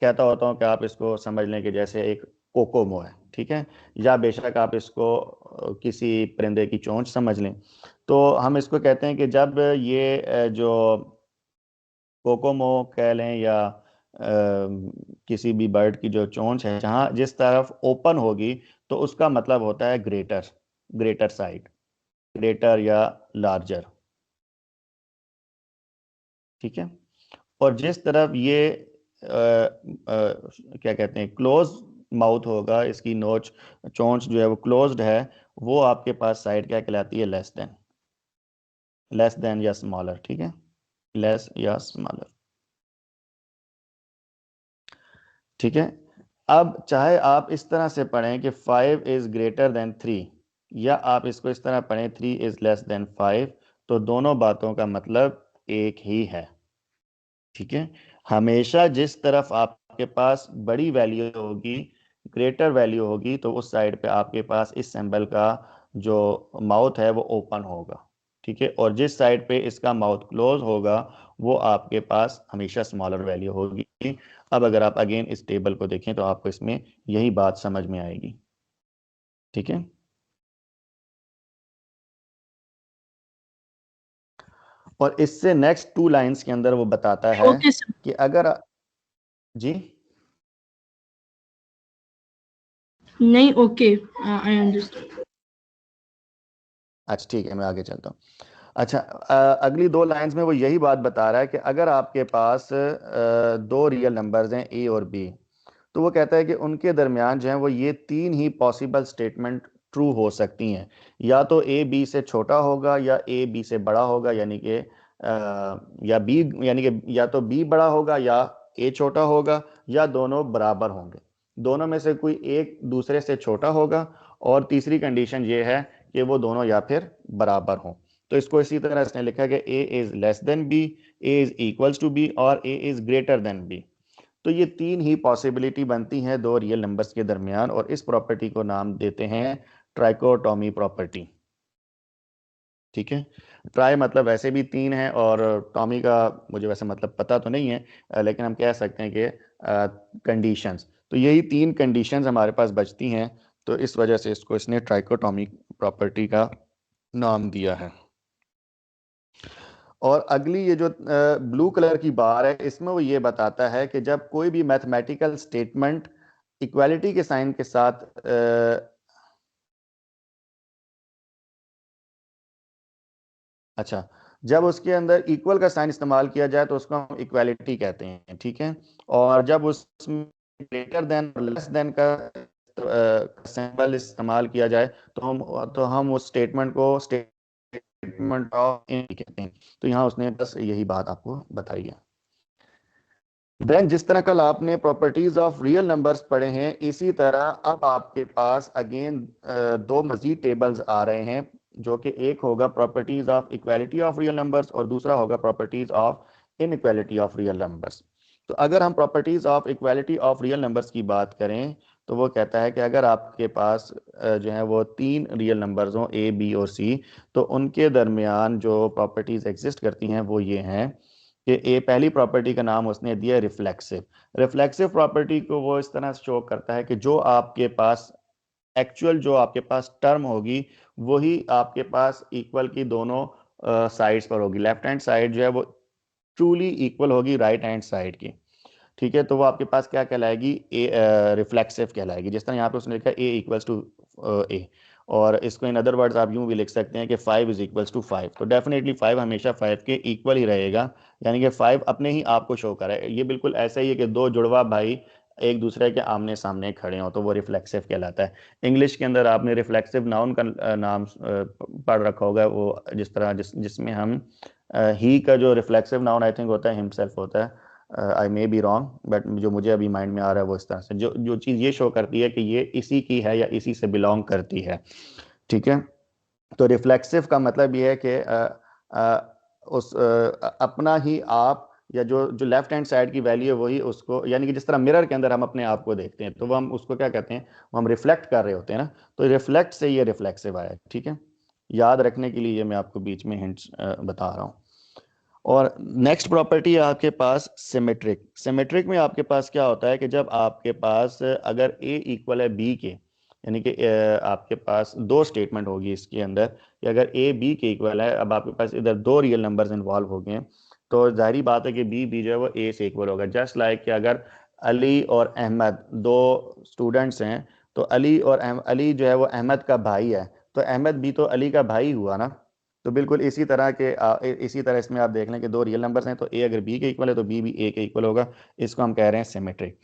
कहता होता हूँ कि आप इसको समझ लें कि जैसे एक कोकोमो है। ठीक है, या बेशक आप इसको किसी परिंदे की चोंच समझ लें। तो हम इसको कहते हैं कि जब ये जो कोकोमो कह लें या किसी भी बर्ड की जो चोंच है, जहाँ जिस तरफ ओपन होगी तो उसका मतलब होता है ग्रेटर, ग्रेटर साइड, ग्रेटर या लार्जर। ठीक है, और जिस तरफ ये क्या कहते हैं क्लोज माउथ होगा, इसकी नोच चोंच जो है वो क्लोज्ड है, वो आपके पास साइड क्या कहलाती है, लेस देन, लेस देन या स्मॉलर। ठीक है, लेस या स्मॉलर। ठीक है, अब चाहे आप इस तरह से पढ़ें कि 5 इज ग्रेटर देन 3, या आप इसको इस तरह पढ़ें 3 इज लेस देन 5, तो दोनों बातों का मतलब एक ही है। ठीक है, हमेशा जिस तरफ आपके पास बड़ी वैल्यू होगी, ग्रेटर वैल्यू होगी, तो उस साइड पे आपके पास इस सिंबल का जो माउथ है वो ओपन होगा। ठीक है, और जिस साइड पे इसका माउथ क्लोज होगा वो आपके पास हमेशा स्मॉलर वैल्यू होगी। अब अगर आप अगेन इस टेबल को देखें तो आपको इसमें यही बात समझ में आएगी। ठीक है, और इससे नेक्स्ट 2 लाइंस के अंदर वो बताता है ओके सर। कि अगर जी नहीं, ओके, आई अंडरस्टैंड। अच्छा ठीक है, मैं आगे चलता हूँ। अच्छा, अगली दो लाइंस में वो यही बात बता रहा है कि अगर आपके पास दो रियल नंबर्स हैं ए और बी, तो वो कहता है कि उनके दरमियान जो है वो ये तीन ही पॉसिबल स्टेटमेंट ट्रू हो सकती हैं। या तो ए बी से छोटा होगा, या ए बी से बड़ा होगा, यानी कि या बी, यानी कि या तो बी बड़ा होगा या ए छोटा होगा, या दोनों बराबर होंगे। दोनों में से कोई एक दूसरे से छोटा होगा, और तीसरी कंडीशन ये है कि वो दोनों या फिर बराबर हों। तो इसको इसी तरह इसने लिखा कि A is less than B, A is equals to B, और A is greater than B. तो ये तीन ही पॉसिबिलिटी बनती हैं दो रियल नंबर्स के दरमियान, और इस प्रॉपर्टी को नाम देते हैं ट्राइकोटॉमी प्रॉपर्टी। ठीक है, ट्राई मतलब वैसे भी तीन है, और टॉमी का मुझे वैसे मतलब पता तो नहीं है, लेकिन हम कह सकते हैं कि कंडीशंस। तो यही तीन कंडीशंस हमारे पास बचती हैं, तो इस वजह से इसको इसने ट्राइकोटॉमी प्रॉपर्टी का नाम दिया है। और अगली ये जो ब्लू कलर की बार है, इसमें वो ये बताता है कि जब कोई भी मैथमेटिकल स्टेटमेंट इक्वालिटी के साइन के साथ अच्छा, जब उसके अंदर इक्वल का साइन इस्तेमाल किया जाए तो उसको हम इक्वालिटी कहते हैं। ठीक है, और जब उसमें ग्रेटर देन और लेस देन का सिंबल इस्तेमाल किया जाए तो हम उस स्टेटमेंट को स्टेटमेंट ऑफ कहते हैं। तो यहाँ उसने बस यही बात आपको बताई है। देन जिस तरह कल आपने प्रॉपर्टीज ऑफ रियल नंबर्स पढ़े हैं, इसी तरह अब आपके पास अगेन दो मजीद टेबल्स आ रहे हैं, जो कि एक होगा properties of equality of real numbers, और दूसरा होगा properties of inequality of real numbers. तो अगर हम properties of equality of real numbers की बात करें, तो वो कहता है कि अगर आपके पास जो है वो तीन रियल नंबर्स हों ए बी और सी, तो उनके दरमियान जो प्रॉपर्टीज एग्जिस्ट करती हैं वो ये हैं कि ए, पहली प्रॉपर्टी का नाम उसने दिया रिफ्लेक्सिव। रिफ्लेक्सिव प्रॉपर्टी को वो इस तरह शो करता है कि जो आपके पास एक्चुअल जो आपके पास टर्म होगी, वही आपके पास इक्वल की दोनों साइड्स पर होगी। लेफ्ट हैंड साइड जो है वो ट्रूली इक्वल होगी राइट हैंड साइड की। ठीक है, तो वो आपके पास क्या कहलाएगी, ए रिफ्लेक्सिव कहलाएगी। जिस तरह यहाँ पे उसने लिखा ए इक्वल्स टू ए, और इसको इन अदर वर्ड्स आप यूं भी लिख सकते हैं कि 5 इज इक्वल्स टू 5। तो डेफिनेटली 5 हमेशा 5 के इक्वल ही रहेगा, यानी कि 5 अपने ही आप को शो करे। ये बिल्कुल ऐसा ही है कि दो जुड़वा भाई एक दूसरे के आमने सामने खड़े हों, तो वो रिफ्लेक्सिव कहलाता है। इंग्लिश के अंदर आपने रिफ्लेक्सिव नाउन का नाम पढ़ रखा होगा, वो जिस तरह जिसमें हम ही का जो रिफ्लेक्सिव नाउन आई थिंक होता है हिमसेल्फ होता है। आई मे बी रॉन्ग, बट जो मुझे अभी माइंड में आ रहा है वो इस तरह से जो जो चीज़ ये शो करती है कि ये इसी की है या इसी से बिलोंग करती है। ठीक है, तो रिफ्लेक्सिव का मतलब ये है कि अपना ही आप, या जो जो लेफ्ट हैंड साइड की वैल्यू है वही उसको, यानी कि जिस तरह मिरर के अंदर हम अपने आप को देखते हैं, तो वो हम उसको क्या कहते हैं, वो हम रिफ्लेक्ट कर रहे होते हैं ना, तो रिफ्लेक्ट से ये रिफ्लेक्सिव आया। ठीक है, याद रखने के लिए ये मैं आपको बीच में हिंट्स बता रहा हूँ। और नेक्स्ट प्रॉपर्टी है आपके पास सिमेट्रिक। सिमेट्रिक में आपके पास क्या होता है कि जब आपके पास अगर ए इक्वल है बी के, यानी कि आपके पास दो स्टेटमेंट होगी इसके अंदर कि अगर ए बी के इक्वल है, अब आपके पास इधर दो रियल नंबर्स इन्वॉल्व हो गए हैं, तो जाहिर बात है कि बी जो है वो ए से इक्वल होगा। जस्ट लाइक कि अगर अली और अहमद दो स्टूडेंट्स हैं, तो अली जो है वो अहमद का भाई है, तो अहमद भी तो अली का भाई हुआ ना। तो बिल्कुल इसी तरह इसमें आप देख लें कि दो रियल नंबर्स हैं, तो ए अगर बी के इक्वल है तो बी भी ए के इक्वल होगा। इसको हम कह रहे हैं सिमेट्रिक।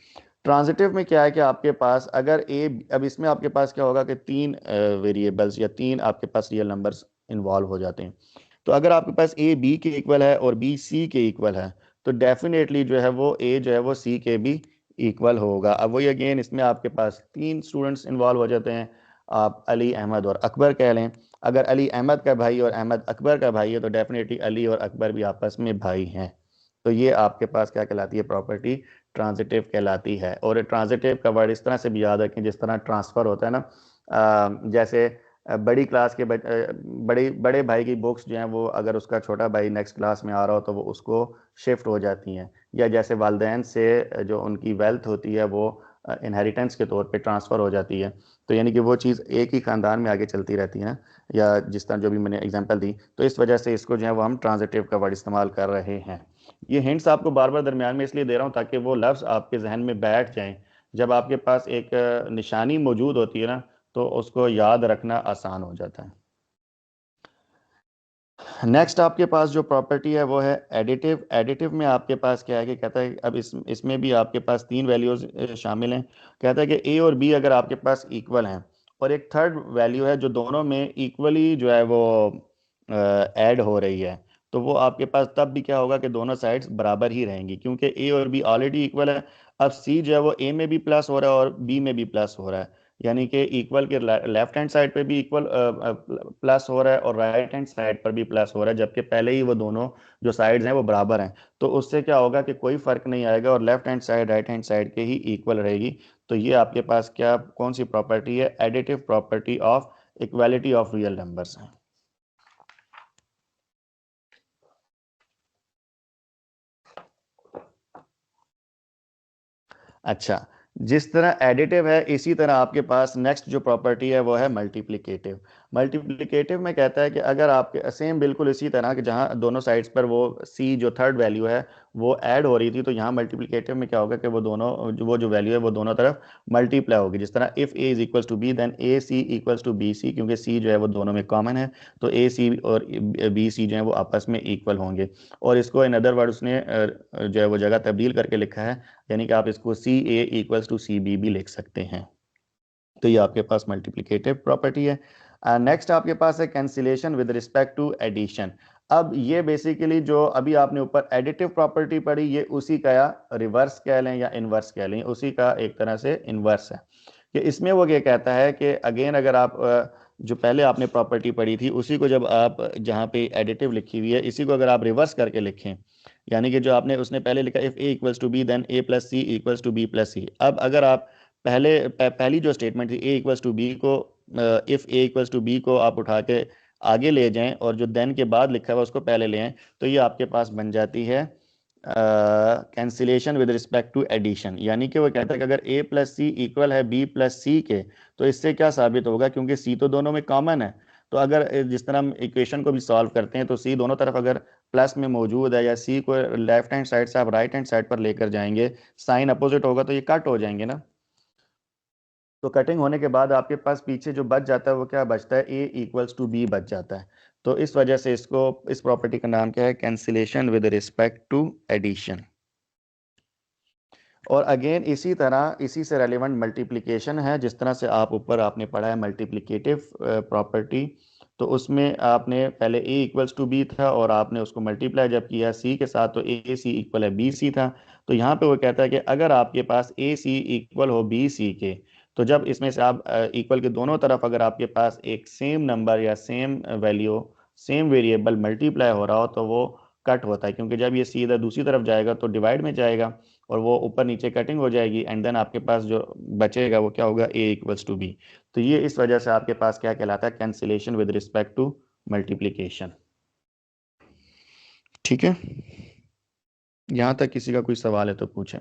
ट्रांजिटिव में क्या है कि आपके पास अगर अब इसमें आपके पास क्या होगा कि तीन वेरिएबल्स या तीन आपके पास रियल नंबर्स इन्वॉल्व हो जाते हैं। तो अगर आपके पास ए बी के इक्वल है और बी सी के इक्वल है, तो डेफिनेटली जो है वो ए जो है वो सी के भी इक्वल होगा। अब वही अगेन इसमें आपके पास तीन स्टूडेंट्स इन्वॉल्व हो जाते हैं, आप अली, अहमद और अकबर कह लें। अगर अली अहमद का भाई और अहमद अकबर का भाई है, तो डेफिनेटली अली और अकबर भी आपस में भाई हैं। तो ये आपके पास क्या कहलाती है, प्रॉपर्टी ट्रांजिटिव कहलाती है। और ट्रांजिटिव का वर्ड इस तरह से भी याद रखें जिस तरह ट्रांसफ़र होता है ना, जैसे बड़ी क्लास के बड़े भाई की बुक्स जो हैं वो अगर उसका छोटा भाई नेक्स्ट क्लास में आ रहा हो तो वो उसको शिफ्ट हो जाती हैं। या जैसे वालदैन से जो उनकी वेल्थ होती है वो इनहेरिटेंस के तौर पे ट्रांसफ़र हो जाती है। तो यानी कि वो चीज़ एक ही ख़ानदान में आगे चलती रहती है, या जिस तरह जो भी मैंने एग्जांपल दी, तो इस वजह से इसको जो है वो हम ट्रांजिटिव का वर्ड इस्तेमाल कर रहे हैं। ये हिंट्स आपको बार बार दरमियान में इसलिए दे रहा हूँ ताकि वो लफ्ज़ आपके जहन में बैठ जाएं, जब आपके पास एक निशानी मौजूद होती है ना तो उसको याद रखना आसान हो जाता है। नेक्स्ट आपके पास जो प्रॉपर्टी है वो है एडिटिव। एडिटिव में आपके पास क्या है कि कहता है अब इसमें भी आपके पास तीन वैल्यूज शामिल हैं। कहता है कि ए और बी अगर आपके पास इक्वल हैं और एक थर्ड वैल्यू है जो दोनों में इक्वली जो है वो ऐड हो रही है, तो वो आपके पास तब भी क्या होगा कि दोनों साइड्स बराबर ही रहेंगी, क्योंकि ए और बी ऑलरेडी इक्वल है। अब सी जो है वो ए में भी प्लस हो रहा है और बी में भी प्लस हो रहा है, यानी कि इक्वल के लेफ्ट हैंड साइड पे भी इक्वल प्लस हो रहा है और राइट हैंड साइड पर भी प्लस हो रहा है, जबकि पहले ही वो दोनों जो साइड्स हैं वो बराबर हैं। तो उससे क्या होगा कि कोई फर्क नहीं आएगा और left hand side right hand side के ही इक्वल रहेगी। तो ये आपके पास क्या कौन सी प्रॉपर्टी है? Additive property of equality of real numbers है। अच्छा, जिस तरह एडिटिव है इसी तरह आपके पास नेक्स्ट जो प्रॉपर्टी है वो है मल्टीप्लिकेटिव। मल्टीप्लिकेटिव में कहता है कि अगर आपके सेम बिल्कुल इसी तरह कि जहाँ दोनों साइड्स पर वो सी जो थर्ड वैल्यू है वो ऐड हो रही थी, तो यहाँ मल्टीप्लिकेटिव में क्या होगा कि वो दोनों वो जो वैल्यू है वो दोनों तरफ मल्टीप्लाई होगी। जिस तरह if A is equals to B then A C equals to B C, क्योंकि सी जो है वो दोनों में कॉमन है तो ए सी और बी सी जो है वो आपस में इक्वल होंगे। और इसको इन अदर वर्ड उसने जो है वो जगह तब्दील करके लिखा है, यानी कि आप इसको C A equals to C B भी लिख सकते हैं। तो ये आपके पास मल्टीप्लिकेटिव प्रॉपर्टी है। नेक्स्ट आपके पास है cancellation with respect to addition. अब ये बेसिकली जो अभी आपने ऊपर एडिटिव प्रॉपर्टी पढ़ी, ये उसी का या रिवर्स कह लें या इनवर्स कह लें, उसी का एक तरह से इनवर्स है। कि इसमें वो ये कहता है कि अगेन अगर आप जो पहले आपने प्रॉपर्टी पढ़ी थी उसी को जब आप जहाँ पे एडिटिव लिखी हुई है इसी को अगर आप रिवर्स करके लिखें, यानी कि जो आपने उसने पहले लिखा if A equals to B then A plus C equals to B plus C. अब अगर आप पहली जो स्टेटमेंट थी ए इक्वल्स टू बी को, if A equals to B को आप उठा के आगे ले जाएं और जो देन के बाद लिखा हुआ उसको पहले ले आएं, तो ये आपके पास बन जाती है cancellation with respect to addition. यानी कि वो कहता है कि अगर ए प्लस सी इक्वल है बी प्लस सी के, तो इससे क्या साबित होगा, क्योंकि सी तो दोनों में कॉमन है, तो अगर जिस तरह हम इक्वेशन को भी सॉल्व करते हैं तो सी दोनों तरफ अगर प्लस में मौजूद है या सी को लेफ्ट हैंड साइड से आप राइट हैंड साइड पर लेकर जाएंगे, साइन अपोजिट होगा तो ये कट हो जाएंगे ना। तो कटिंग होने के बाद आपके पास पीछे जो बच जाता है वो क्या बचता है? ए इक्वल्स टू बी बच जाता है। तो इस वजह से इसको इस प्रॉपर्टी का नाम क्या है? Cancellation with respect to addition. और अगेन इसी तरह इसी से रेलिवेंट मल्टीप्लिकेशन है, जिस तरह से आप ऊपर आपने पढ़ा है मल्टीप्लिकेटिव प्रॉपर्टी, तो उसमें आपने पहले ए इक्वल्स टू बी था और आपने उसको मल्टीप्लाई जब किया सी के साथ तो ए सी इक्वल है बी सी था। तो यहाँ पे वो कहता है कि अगर आपके पास ए सी इक्वल हो बी सी के, तो जब इसमें से आप इक्वल के दोनों तरफ अगर आपके पास एक सेम नंबर या same value same variable multiply हो रहा हो तो वो कट होता है, क्योंकि जब ये सीधा दूसरी तरफ जाएगा तो डिवाइड में जाएगा और वो ऊपर नीचे कटिंग हो जाएगी एंड देन आपके पास जो बचेगा वो क्या होगा? ए इक्वल्स टू बी। तो ये इस वजह से आपके पास क्या कहलाता है? Cancellation with respect to multiplication. ठीक है, यहां तक किसी का कोई सवाल है तो पूछें।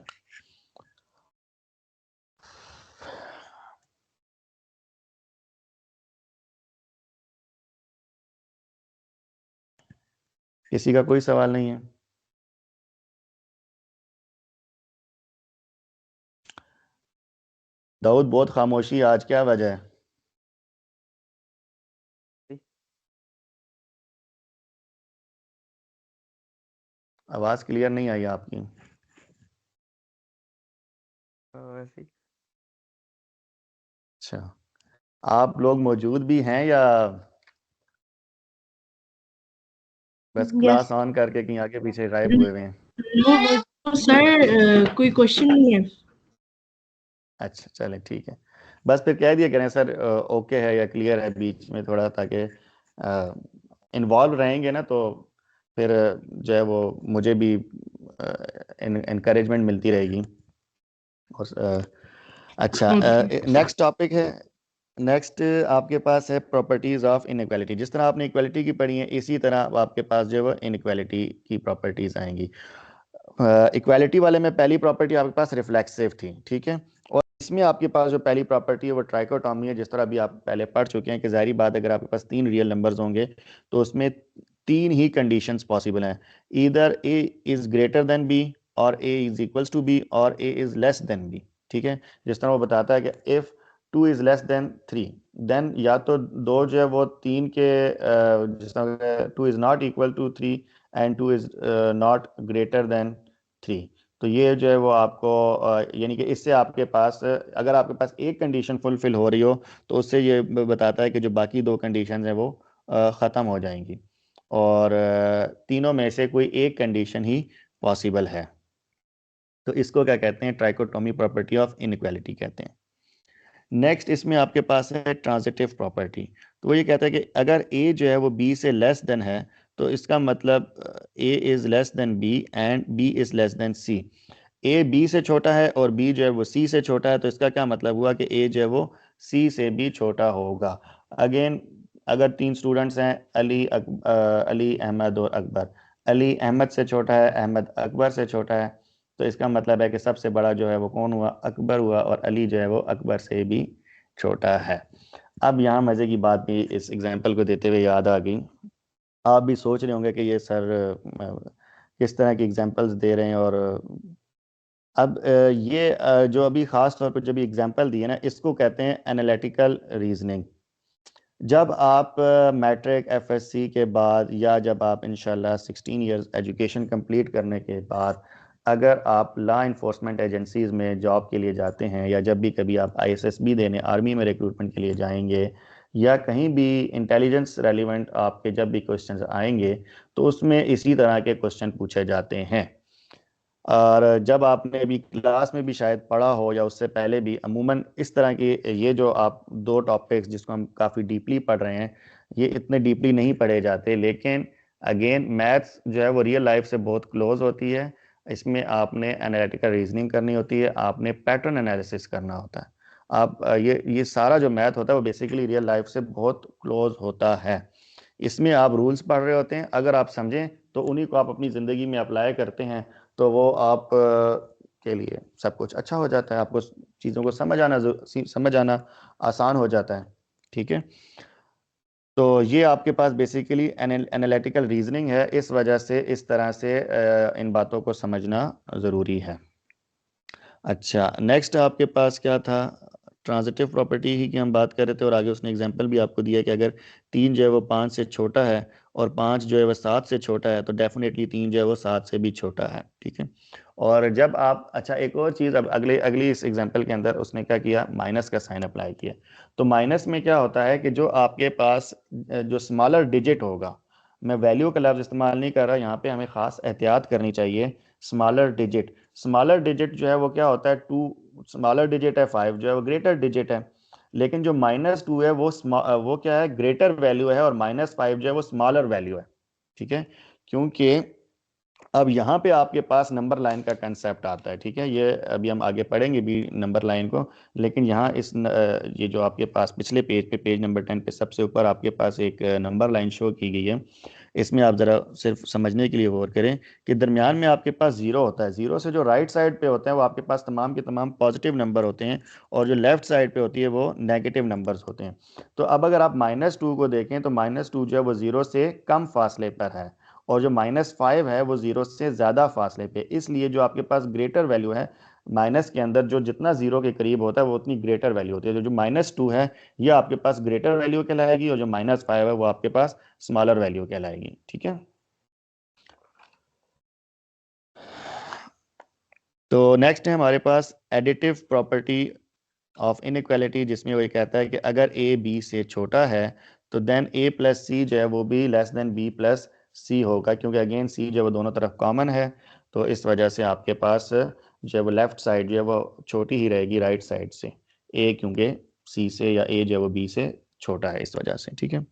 किसी का कोई सवाल नहीं है? दाऊद बहुत खामोशी आज, क्या वजह है? आवाज क्लियर नहीं आई आपकी। अच्छा, आप लोग मौजूद भी हैं या बस क्लास ऑन करके कहीं आगे पीछे गायब हुए हुए हैं? नो सर, कोई क्वेश्चन नहीं है। अच्छा चलें ठीक है, बस फिर कह दिया करें सर ओके है या क्लियर है बीच में थोड़ा, ताकि इन्वॉल्व रहेंगे ना तो फिर जो है वो मुझे भी इनकरेजमेंट मिलती रहेगी। और अच्छा, नेक्स्ट टॉपिक है, नेक्स्ट आपके पास है प्रॉपर्टीज ऑफ इनइक्वालिटी। जिस तरह आपने इक्वालिटी की पढ़ी है इसी तरह आपके पास जो है वो इनइक्वालिटी की प्रॉपर्टीज आएंगी। इक्वालिटी वाले में पहली प्रॉपर्टी आपके पास रिफ्लेक्सिव थी, ठीक है, और इसमें आपके पास जो पहली प्रॉपर्टी है वो ट्राइकोटॉमी है। जिस तरह अभी आप पहले पढ़ चुके हैं कि जाहिर बात अगर आपके पास तीन रियल नंबर्स होंगे तो उसमें तीन ही कंडीशंस पॉसिबल हैं, either A is greater than B और A is equals to B और A is less than B. ठीक है। जिस तरह वो बताता है कि if 2 is less than 3, then या तो 2 जो है वो 3 के जिस तरह 2 is not equal to 3 and 2 is not greater than 3। तो ये जो है वो आपको यानी कि इससे आपके पास अगर आपके पास एक कंडीशन फुलफिल हो रही हो तो उससे ये बताता है कि जो बाकी 2 कंडीशन हैं वो ख़त्म हो जाएंगी और तीनों में से कोई एक कंडीशन ही पॉसिबल है। तो इसको क्या कहते हैं? ट्राइकोटोमी प्रॉपर्टी ऑफ इनइक्वालिटी कहते हैं। नेक्स्ट इसमें आपके पास है ट्रांजिटिव प्रॉपर्टी। तो वो ये कहता है कि अगर ए जो है वो बी से लेस देन है तो इसका मतलब A is less than B and B is less than C. A B से छोटा है और बी जो है वो सी से छोटा है, तो इसका क्या मतलब हुआ कि ए जो है वो सी से भी छोटा होगा। अगेन अगर 3 स्टूडेंट्स हैं अली, अहमद और अकबर, अली अहमद से छोटा है, अहमद अकबर से छोटा है, तो इसका मतलब है कि सबसे बड़ा जो है वो कौन हुआ? अकबर हुआ, और अली जो है वो अकबर से भी छोटा है। अब यहाँ मज़े की बात भी इस एग्जाम्पल को देते हुए याद आ गई। आप भी सोच रहे होंगे कि ये सर किस तरह की एग्जाम्पल्स दे रहे हैं। और अब ये जो अभी ख़ास तौर पर जब एग्जाम्पल दिए ना, इसको कहते हैं एनालिटिकल रीजनिंग। जब आप मैट्रिक एफएससी के बाद या जब आप इंशाल्लाह 16 इयर्स एजुकेशन कंप्लीट करने के बाद अगर आप लॉ इन्फोर्समेंट एजेंसीज़ में जॉब के लिए जाते हैं, या जब भी कभी आप आईएसएसबी देने आर्मी में रिक्रूटमेंट के लिए जाएंगे, या कहीं भी इंटेलिजेंस रेलिवेंट आपके जब भी क्वेश्चंस आएंगे, तो उसमें इसी तरह के क्वेश्चन पूछे जाते हैं। और जब आपने अभी क्लास में भी शायद पढ़ा हो या उससे पहले भी, अमूमन इस तरह की ये जो आप 2 टॉपिक्स जिसको हम काफ़ी डीपली पढ़ रहे हैं, ये इतने डीपली नहीं पढ़े जाते। लेकिन अगेन मैथ्स जो है वो रियल लाइफ से बहुत क्लोज होती है। इसमें आपने एनालिटिकल रीजनिंग करनी होती है, आपने पैटर्न एनालिसिस करना होता है। आप ये सारा जो मैथ होता है वो बेसिकली रियल लाइफ से बहुत क्लोज होता है। इसमें आप रूल्स पढ़ रहे होते हैं, अगर आप समझें तो उन्हीं को आप अपनी ज़िंदगी में अप्लाई करते हैं, तो वो आप के लिए सब कुछ अच्छा हो जाता है। आपको चीज़ों को समझ आना आसान हो जाता है। ठीक है। तो ये आपके पास बेसिकली एनालिटिकल रीजनिंग है, इस वजह से इस तरह से इन बातों को समझना ज़रूरी है। अच्छा, नेक्स्ट आपके पास क्या था? ट्रांजिटिव प्रॉपर्टी ही की हम बात कर रहे थे, और आगे उसने एग्जांपल भी आपको दिया कि अगर 3 जो है वो 5 से छोटा है और 5 जो है वो 7 से छोटा है, तो डेफिनेटली 3 जो है वो 7 से भी छोटा है। ठीक है। और जब आप, अच्छा एक और चीज़, अब अगली इस एग्जांपल के अंदर उसने क्या किया? माइनस का साइन अप्लाई किया। तो माइनस में क्या होता है कि जो आपके पास जो स्मॉलर डिजिट होगा, मैं वैल्यू का लफ्ज़ इस्तेमाल नहीं कर रहा यहाँ पे, हमें ख़ास एहतियात करनी चाहिए। स्मॉलर डिजिट जो है वो क्या होता है? 2 स्मॉलर डिजिट है, 5 जो है वो ग्रेटर डिजिट है। लेकिन जो -2 है वो क्या है? ग्रेटर वैल्यू है, और -5 जो है वो स्मॉलर वैल्यू है। ठीक है। क्योंकि अब यहाँ पे आपके पास नंबर लाइन का कंसेप्ट आता है। ठीक है। ये अभी हम आगे पढ़ेंगे भी नंबर लाइन को, लेकिन यहाँ ये जो आपके पास पिछले पेज पे, पेज नंबर 10 पे सबसे ऊपर आपके पास एक नंबर लाइन शो की गई है। इसमें आप ज़रा सिर्फ समझने के लिए गौर करें कि दरमियान में आपके पास 0 होता है। 0 से जो राइट साइड पे होते हैं वो आपके पास तमाम के तमाम पॉजिटिव नंबर होते हैं, और जो लेफ्ट साइड पे होती है वो नेगेटिव नंबर्स होते हैं। तो अब अगर आप -2 को देखें तो -2 जो है वो 0 से कम फासले पर है, और जो -5 है वो 0 से ज़्यादा फासले पे। इसलिए जो आपके पास ग्रेटर वैल्यू है, माइनस के अंदर जो जितना 0 के करीब होता है वो उतनी ग्रेटर वैल्यू होती है। जो -2 है ये आपके पास ग्रेटर वैल्यू कहलाएगी, और जो -5 है वो आपके पास स्मॉलर वैल्यू कहलाएगी। ठीक है। तो नेक्स्ट है हमारे पास एडिटिव प्रॉपर्टी ऑफ इनइक्वालिटी, जिसमें वो ये कहता है कि अगर ए बी से छोटा है तो देन ए प्लस सी जो है वो भी लेस देन बी प्लस सी होगा, क्योंकि अगेन सी जो है वो दोनों तरफ कॉमन है। तो इस वजह से आपके पास जो है वो लेफ्ट साइड जो है वो छोटी ही रहेगी राइट साइड से, ए क्योंकि सी से, या ए जो है वो बी से छोटा है, इस वजह से। ठीक है।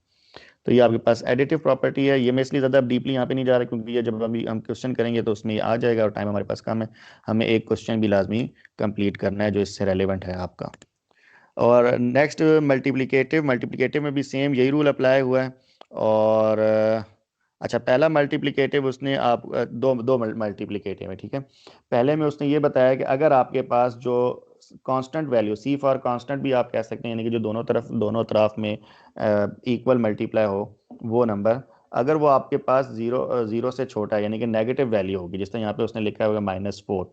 तो ये आपके पास एडिटिव प्रॉपर्टी है। ये मैं इसलिए ज़्यादा डीपली यहाँ पे नहीं जा रहा, क्योंकि ये जब अभी हम क्वेश्चन करेंगे तो उसमें ये आ जाएगा, और टाइम हमारे पास कम है। हमें एक क्वेश्चन भी लाजमी कंप्लीट करना है जो इससे रेलिवेंट है आपका। और नेक्स्ट मल्टीप्लिकेटिव में भी सेम यही रूल अप्लाई हुआ है। और अच्छा, पहला मल्टीप्लिकेटिव उसने दो मल्टीप्लिकेटिव है। ठीक है। पहले में उसने ये बताया कि अगर आपके पास जो constant value, C for constant भी आप कह सकते हैं, यानी कि जो दोनों तरफ में इक्वल मल्टीप्लाई हो वो नंबर, अगर वो आपके पास जीरो से छोटा है यानी कि नेगेटिव वैल्यू होगी, जिस तरह यहाँ पे उसने लिखा होगा -4,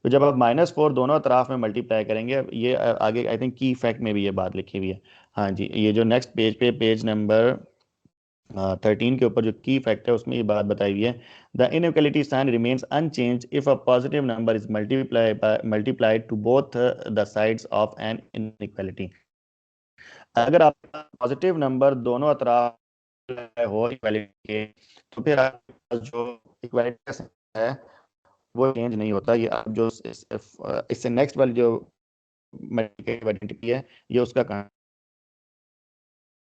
तो जब आप -4 दोनों अतराफ में मल्टीप्लाई करेंगे, ये आगे आई थिंक की फैक्ट में भी ये बात लिखी हुई है। हाँ जी, ये जो नेक्स्ट पेज पे पेज नंबर 13 के ऊपर जो की फैक्ट है उसमें ये बात बताई हुई है, the inequality sign remains unchange if a positive number is multiplied to both the sides of an inequality. अगर आपका पॉजिटिव नंबर दोनों अतराफ हो इक्वालिटी के, तो फिर आपके पास जो इक्वालिटी है वो चेंज नहीं होता। ये आप जो इससे नेक्स्ट वाली जो मल्टीप्लिकेटिव आइडेंटिटी है, ये उसका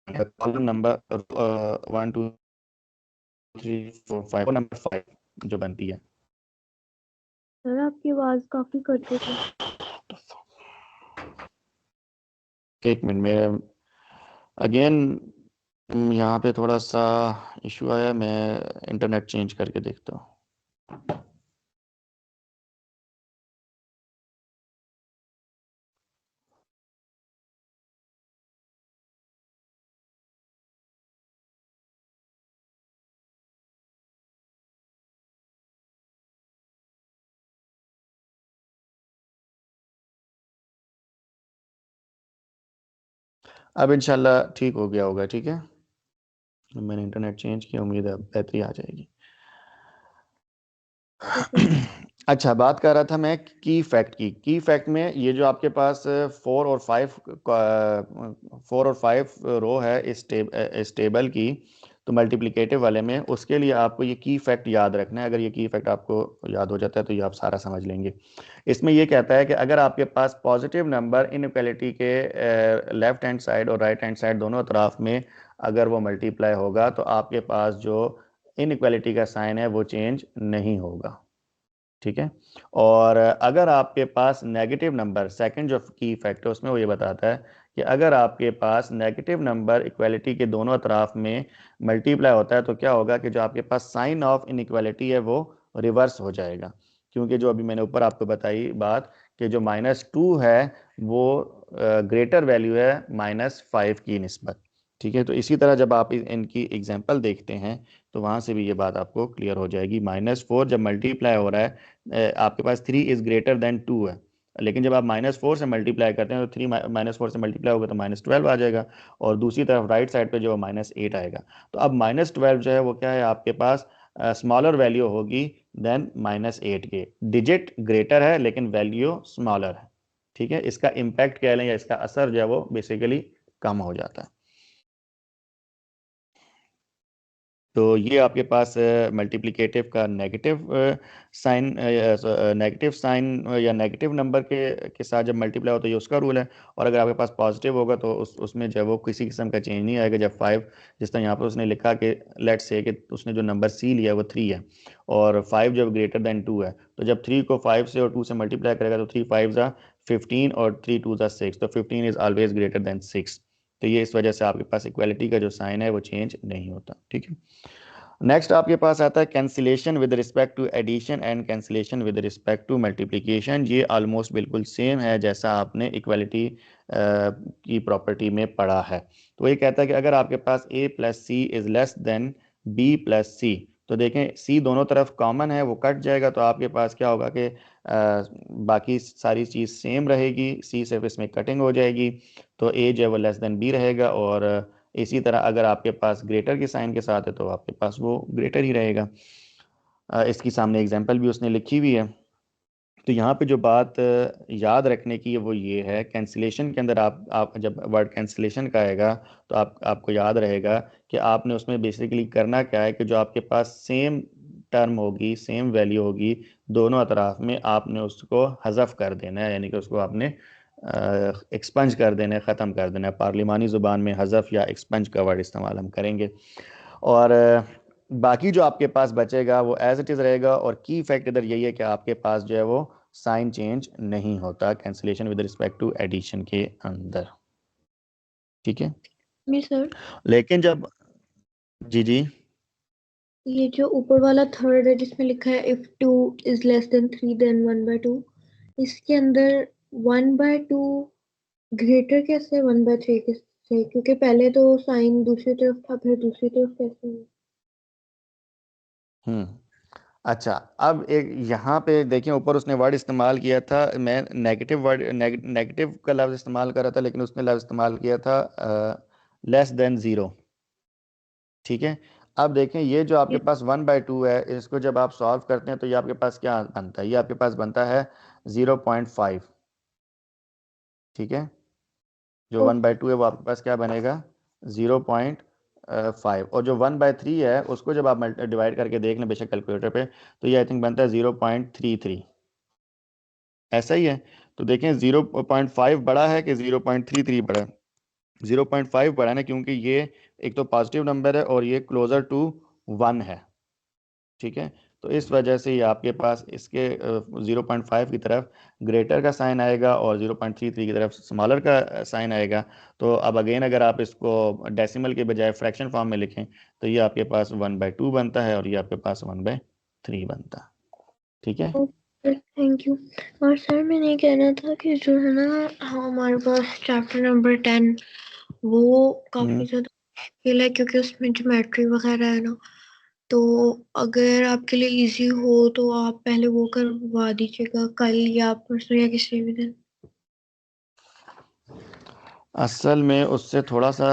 कॉलम नंबर 1 2 3 4 5 नंबर 5 जो बनती है। सर आपकी आवाज काफी कट रही है। एक मिनट में अगेन यहाँ पे थोड़ा सा इशू आया, मैं इंटरनेट चेंज करके देखता हूँ। अब इंशाल्लाह ठीक हो गया होगा। ठीक है, मैंने इंटरनेट चेंज किया, उम्मीद है बेहतरी आ जाएगी। अच्छा, बात कर रहा था मैं की फैक्ट की। की फैक्ट में ये जो आपके पास 4 और 5 रो है इस टेबल की, तो मल्टीप्लिकेटिव वाले में, उसके लिए आपको ये की फैक्ट याद रखना है। अगर ये की फैक्ट आपको याद हो जाता है तो ये आप सारा समझ लेंगे। इसमें ये कहता है कि अगर आपके पास पॉजिटिव नंबर इनइक्वालिटी के लेफ्ट हैंड साइड और राइट हैंड साइड दोनों तरफ में अगर वो मल्टीप्लाई होगा, तो आपके पास जो इनइक्वालिटी का साइन है वो चेंज नहीं होगा। ठीक है, और अगर आपके पास नेगेटिव नंबर, सेकंड जो की फैक्ट है उसमें वो ये बताता है कि अगर आपके पास नेगेटिव नंबर इक्वालिटी के दोनों अतराफ में मल्टीप्लाई होता है, तो क्या होगा कि जो आपके पास साइन ऑफ इनइक्वालिटी है वो रिवर्स हो जाएगा। क्योंकि जो अभी मैंने ऊपर आपको बताई बात कि जो -2 है वो ग्रेटर वैल्यू है -5 की निस्बत। ठीक है, तो इसी तरह जब आप इनकी एग्जाम्पल देखते हैं तो वहाँ से भी ये बात आपको क्लियर हो जाएगी। -4 जब मल्टीप्लाई हो रहा है, आपके पास 3 इज़ ग्रेटर देन 2 है, लेकिन जब आप -4 से मल्टीप्लाई करते हैं तो 3 -4 से मल्टीप्लाई होगा तो -12 आ जाएगा, और दूसरी तरफ राइट साइड पे जो -8 आएगा। तो अब -12 जो है वो क्या है, आपके पास स्मॉलर वैल्यू होगी देन -8 के। डिजिट ग्रेटर है लेकिन वैल्यू स्मॉलर है। ठीक है, इसका इम्पैक्ट कह लें या इसका असर जो है वो बेसिकली कम हो जाता है। तो ये आपके पास मल्टीप्लिकेटिव का नेगेटिव साइन या नेगेटिव नंबर के साथ जब मल्टीप्लाई हो तो ये उसका रूल है। और अगर आपके पास पॉजिटिव होगा तो उसमें जब वो किसी किस्म का चेंज नहीं आएगा। जब 5, जिस तरह यहाँ पर उसने लिखा कि लेट्स से कि उसने जो नंबर सी लिया है वो 3 है, और 5 जब ग्रेटर देन 2 है, तो जब 3 को 5 से और 2 से मल्टीप्लाई करेगा तो 3 5 ज़ा 15 और 3 2 ज़ा 6, तो 15 इज़ ऑलवेज ग्रेटर देन 6। तो ये इस वजह से आपके पास इक्वालिटी का जो साइन है वो चेंज नहीं होता। ठीक है, नेक्स्ट आपके पास आता है cancellation with respect to addition and cancellation with respect to multiplication. ये ऑलमोस्ट बिल्कुल सेम है जैसा आपने इक्वालिटी की प्रॉपर्टी में पढ़ा है। तो ये कहता है कि अगर आपके पास a plus C is less than b plus C, तो देखें c दोनों तरफ कॉमन है, वो कट जाएगा, तो आपके पास क्या होगा कि बाकी सारी चीज़ सेम रहेगी, c सिर्फ इसमें कटिंग हो जाएगी, तो a जो है वो लेस देन b रहेगा। और इसी तरह अगर आपके पास ग्रेटर के साइन के साथ है तो आपके पास वो ग्रेटर ही रहेगा। इसकी सामने एग्जांपल भी उसने लिखी हुई है। तो यहाँ पे जो बात याद रखने की है वो ये है, कैंसिलेशन के अंदर आप जब वर्ड कैंसिलेशन का आएगा तो आपको याद रहेगा कि आपने उसमें बेसिकली करना क्या है कि जो आपके पास सेम टर्म होगी, सेम वैल्यू होगी, दोनों अतराफ में आपने उसको हज़फ कर देना है, यानी कि उसको आपने एक्सपंज कर देना है, ख़त्म कर देना है। पार्लिमानी ज़ुबान में हज़फ या एक्सपंज का वर्ड इस्तेमाल हम करेंगे। और बाकी जो आपके पास बचेगा वो एज इट इज़ रहेगा। और की फैक्ट इधर यही है कि आपके पास जो है वो साइन चेंज नहीं होता cancellation with respect to addition के अंदर। ठीक है, जी सर, लेकिन जब जी जी ये जो ऊपर वाला थर्ड है जिसमें लिखा है if 2 is less than 3 then 1/2, इसके अंदर 1/2 ग्रेटर कैसे 1/3 से, क्योंकि पहले तो साइन दूसरी तरफ था, फिर दूसरी तरफ कैसे हुआ? अच्छा, अब एक यहाँ पे देखिए ऊपर उसने वर्ड इस्तेमाल किया था, मैं नेगेटिव वर्ड नेगेटिव का लफ्ज़ इस्तेमाल कर रहा था, लेकिन उसने लफ्ज़ इस्तेमाल किया था लेस देन ज़ीरो। ठीक है, अब देखें ये जो आपके पास 1/2 है, इसको जब आप सॉल्व करते हैं तो ये आपके पास क्या बनता है, ये आपके पास बनता है 0.5। ठीक है, जो 1/2 है वो आपके पास क्या बनेगा 0.5, और जो 1/3 है उसको जब आप डिवाइड करके देख लें बेशक कैलकुलेटर पे, तो ये आई थिंक बनता है 0.33। ऐसा ही है, तो देखें 0.5 बड़ा है कि 0.33 बड़ा है। 0.5 बड़ा है ना, क्योंकि ये एक तो पॉजिटिव नंबर है और ये क्लोजर टू 1 है। ठीक है, तो इस वजह से ये आपके पास इसके 0.5 की तरफ ग्रेटर का साइन आएगा और 0.33 की तरफ स्मॉलर का साइन आएगा। तो अब अगेन अगर आप इसको डेसिमल के बजाय फ्रैक्शन फॉर्म में लिखें तो ये आपके पास 1/2 बनता है और ये आपके पास 1/3 बनता है। ठीक है, थैंक यू। और सर मैंने ये कहना था कि जो है ना हमारे पास चैप्टर नंबर 10 वो काफी ज्यादा मुश्किल है क्योंकि उसमें ज्योमेट्री वगैरह है ना, तो अगर आपके लिए इजी हो तो आप पहले वो करवा दीजिएगा कल या परसों या किसी भी दिन। असल में उससे थोड़ा सा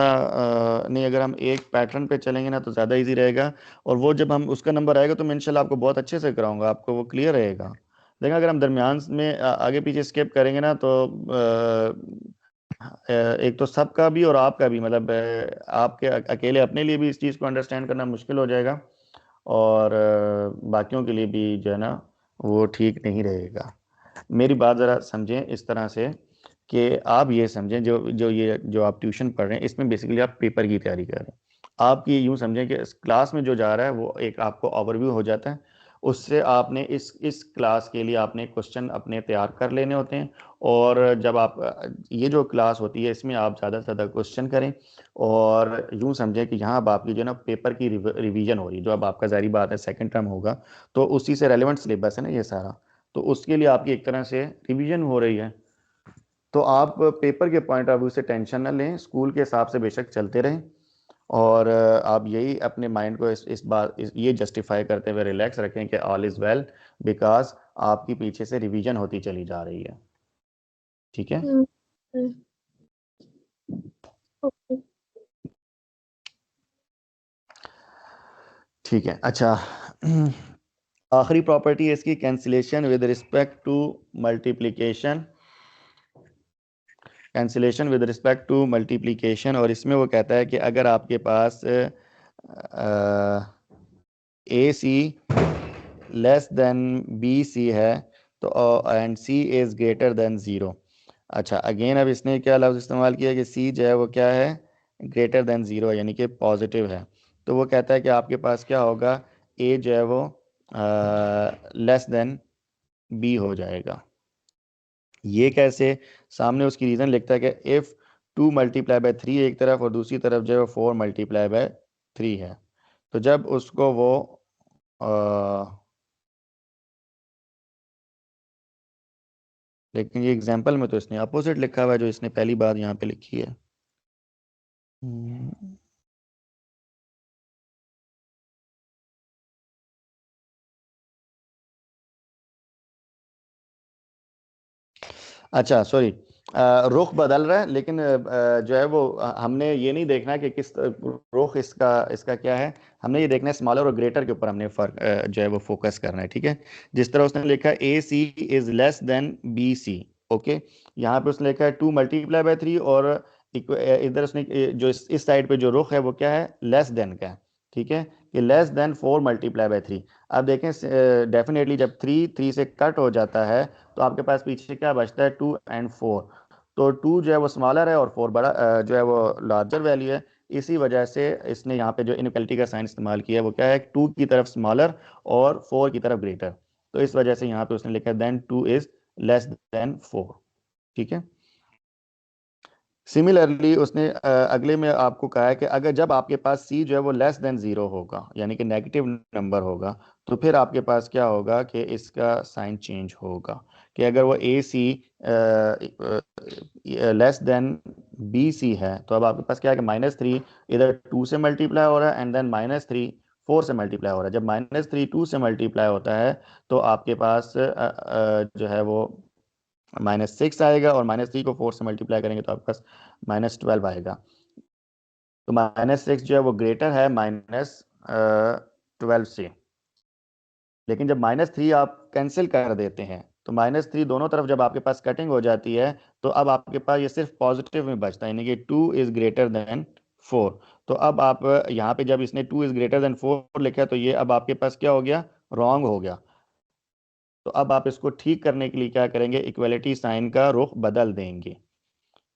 नहीं, अगर हम एक पैटर्न पे चलेंगे ना तो ज़्यादा इजी रहेगा, और वो जब हम उसका नंबर आएगा तो मैं इंशाल्लाह आपको बहुत अच्छे से कराऊंगा, आपको वो क्लियर रहेगा। लेकिन अगर हम दरमियान में आगे पीछे स्किप करेंगे ना तो एक तो सबका भी और आपका भी, मतलब आपके अकेले अपने लिए भी इस चीज़ को अंडरस्टैंड करना मुश्किल हो जाएगा, और बाकियों के लिए भी जो है ना वो ठीक नहीं रहेगा। मेरी बात ज़रा समझें इस तरह से कि आप ये समझें, जो आप ट्यूशन पढ़ रहे हैं इसमें बेसिकली आप पेपर की तैयारी कर रहे हैं। आप ये यूँ समझें कि इस क्लास में जो जा रहा है वो एक आपको ओवरव्यू हो जाता है, उससे आपने इस क्लास के लिए आपने क्वेश्चन अपने तैयार कर लेने होते हैं, और जब आप ये जो क्लास होती है इसमें आप ज़्यादा से ज़्यादा क्वेश्चन करें, और यूँ समझें कि यहाँ अब आपकी जो है ना पेपर की रिवीजन हो रही है, जो अब आपका ज़ाहिर बात है सेकंड टर्म होगा तो उसी से रेलेवेंट सिलेबस है ना ये सारा, तो उसके लिए आपकी एक तरह से रिवीजन हो रही है। तो आप पेपर के पॉइंट ऑफ व्यू से टेंशन ना लें, स्कूल के हिसाब से बेशक चलते रहें, और आप यही अपने माइंड को इस बात ये जस्टिफाई करते हुए रिलैक्स रखें कि ऑल इज़ वेल, बिकॉज आपकी पीछे से रिवीजन होती चली जा रही है। ठीक है, ओके। ठीक है। अच्छा, आखिरी प्रॉपर्टी है इसकी cancellation with respect to multiplication, cancellation with respect to multiplication, और इसमें वो कहता है कि अगर आपके पास A C less than B C है तो and C is greater than zero. अच्छा, अगेन अब इसने क्या लफ्ज़ इस्तेमाल किया कि सी जो है वो क्या है ग्रेटर देन ज़ीरो, यानी कि पॉजिटिव है। तो वो कहता है कि आपके पास क्या होगा, ए जो है वो लेस देन बी हो जाएगा। ये कैसे, सामने उसकी रीज़न लिखता है कि इफ़ 2 मल्टीप्लाई बाय 3 एक तरफ और दूसरी तरफ जो है 4 मल्टीप्लाई बाय 3 है, तो जब उसको वो लेकिन ये एग्जाम्पल में तो इसने अपोजिट लिखा हुआ है, जो इसने पहली बात यहाँ पे लिखी है। अच्छा सॉरी, रुख बदल रहा है, लेकिन जो है वो हमने ये नहीं देखना कि किस रुख इसका इसका क्या है, हमने ये देखना है स्मॉलर और ग्रेटर के ऊपर हमने फर्क जो है वो फोकस करना है। ठीक है, जिस तरह उसने लिखा है A C is less than B C, okay, यहाँ पे उसने लिखा है 2 मल्टीप्लाई बाय 3, और इधर उसने जो इस साइड पे जो रुख है वो क्या है लेस देन का है। ठीक है, कि लेस देन 4 मल्टीप्लाई बाय 3। अब देखें डेफिनेटली जब 3 से कट हो जाता है तो आपके पास पीछे क्या बचता है 2 एंड 4, तो 2 जो है वो स्मॉलर है और 4 बड़ा जो है वो लार्जर वैल्यू है। इसी वजह से इसने यहाँ पे जो इनइक्वालिटी का साइन इस्तेमाल किया है वो क्या है 2 की तरफ स्मॉलर और 4 की तरफ ग्रेटर, तो इस वजह से यहाँ पे उसने लिखा है देन 2 इज लेस देन 4। ठीक है, सिमिलरली उसने अगले में आपको कहा है कि अगर जब आपके पास सी जो है वो लेस देन ज़ीरो होगा, यानी कि नेगेटिव नंबर होगा, तो फिर आपके पास क्या होगा कि इसका साइन चेंज होगा, कि अगर वो ए C less than B C है तो अब आपके पास क्या है कि -3 इधर 2 से मल्टीप्लाई हो रहा है एंड देन -3 4 से मल्टीप्लाई हो रहा है। जब -3 2 से मल्टीप्लाई होता है तो आपके पास जो है वो -6 आएगा, और -3 को 4 से मल्टीप्लाई करेंगे तो आपके पास -12 आएगा। तो -6 जो है वो ग्रेटर है -12 से। लेकिन जब -3 आप कैंसिल कर देते हैं तो -3 दोनों तरफ जब आपके पास कटिंग हो जाती है तो अब आपके पास ये सिर्फ पॉजिटिव में बचता है, यानी कि 2 इज ग्रेटर देन 4। तो अब आप यहाँ पे जब इसने 2 इज ग्रेटर देन 4 लिखा तो ये अब आपके पास क्या हो गया, रॉन्ग हो गया। तो अब आप इसको ठीक करने के लिए क्या करेंगे, इक्वलिटी साइन का रुख बदल देंगे।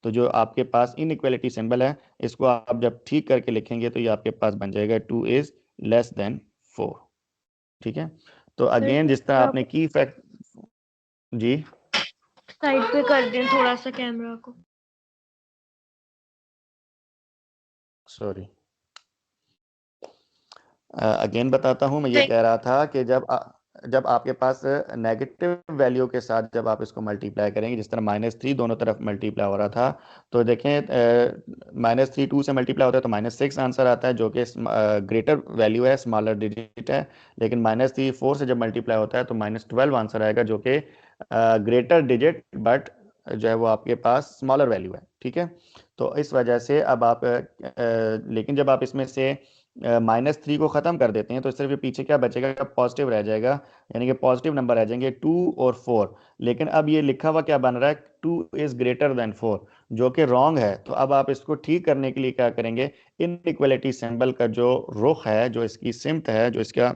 तो जो आपके पास इनइक्वलिटी सिंबल है इसको आप जब ठीक करके लिखेंगे तो ये आपके पास बन जाएगा 2 इज लेस देन 4। ठीक है। तो अगेन जिस तरह आपने की फैक्ट जी साइड पे कर दें थोड़ा सा कैमरा को। सॉरी, अगेन बताता हूँ। मैं ये कह रहा था कि जब आपके पास नेगेटिव वैल्यू के साथ जब आप इसको मल्टीप्लाई करेंगे, जिस तरह -3 दोनों तरफ मल्टीप्लाई हो रहा था, तो देखें -3 2 से मल्टीप्लाई होता है तो -6 आंसर आता है, जो कि ग्रेटर वैल्यू है, स्मॉलर डिजिट है। लेकिन -3 4 से जब मल्टीप्लाई होता है तो -12 आंसर आएगा, जो कि ग्रेटर डिजिट बट जो है वो आपके पास स्मॉलर वैल्यू है। ठीक है। तो इस वजह से अब आप लेकिन जब आप इसमें से -3 को ख़त्म कर देते हैं तो सिर्फ ये पीछे क्या बचेगा, पॉजिटिव रह जाएगा, यानी कि पॉजिटिव नंबर रह जाएंगे 2 और 4। लेकिन अब ये लिखा हुआ क्या बन रहा है, 2 इज़ ग्रेटर देन 4, जो कि रॉन्ग है। तो अब आप इसको ठीक करने के लिए क्या करेंगे, इनइक्वलिटी सिंबल का जो रुख है, जो इसकी सिमत है, जो इसका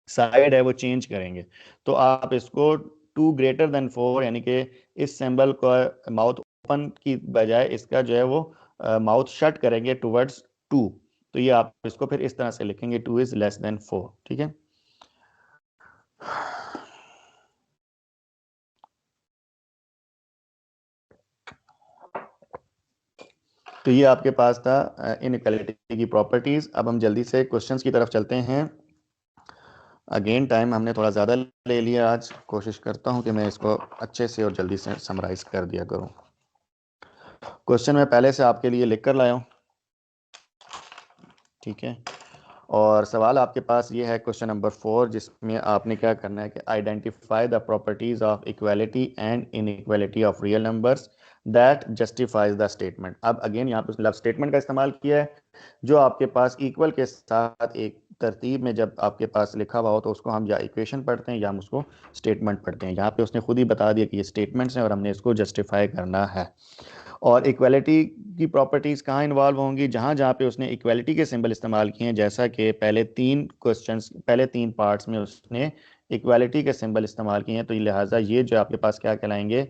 साइड है, वो चेंज करेंगे। तो आप इसको 2 ग्रेटर देन 4 यानी कि इस सिंबल का माउथ ओपन की बजाय इसका जो है वो माउथ शट करेंगे टुवर्ड्स 2। तो ये आप इसको फिर इस तरह से लिखेंगे 2 इज लेस देन 4। ठीक है। तो ये आपके पास था इनइक्वालिटी की प्रॉपर्टीज। अब हम जल्दी से क्वेश्चंस की तरफ चलते हैं। अगेन टाइम हमने थोड़ा ज़्यादा ले लिया आज, कोशिश करता हूँ कि मैं इसको अच्छे से और जल्दी से समराइज कर दिया करूँ। क्वेश्चन मैं पहले से आपके लिए लिख कर लाया हूँ। ठीक है। और सवाल आपके पास ये है क्वेश्चन नंबर 4, जिसमें आपने क्या करना है कि identify the properties of equality and inequality of real numbers that justifies the statement. अब अगेन यहाँ पे लव स्टेटमेंट का इस्तेमाल किया है। जो आपके पास इक्वल के साथ एक तरतीब में जब आपके पास लिखा हुआ हो तो उसको हम या इक्वेशन पढ़ते हैं या हम उसको स्टेटमेंट पढ़ते हैं। यहाँ पे उसने खुद ही बता दिया कि ये स्टेटमेंट्स हैं और हमने इसको जस्टिफाई करना है। और इक्वालिटी की प्रॉपर्टीज़ कहाँ इन्वॉल्व होंगी, जहाँ जहाँ पे उसने इक्वालिटी के सिंबल इस्तेमाल किए हैं, जैसा कि पहले 3 पार्ट्स में उसने इक्वालिटी के सिंबल इस्तेमाल किए हैं। तो लिहाजा ये जो आपके पास क्या कहलाएंगे,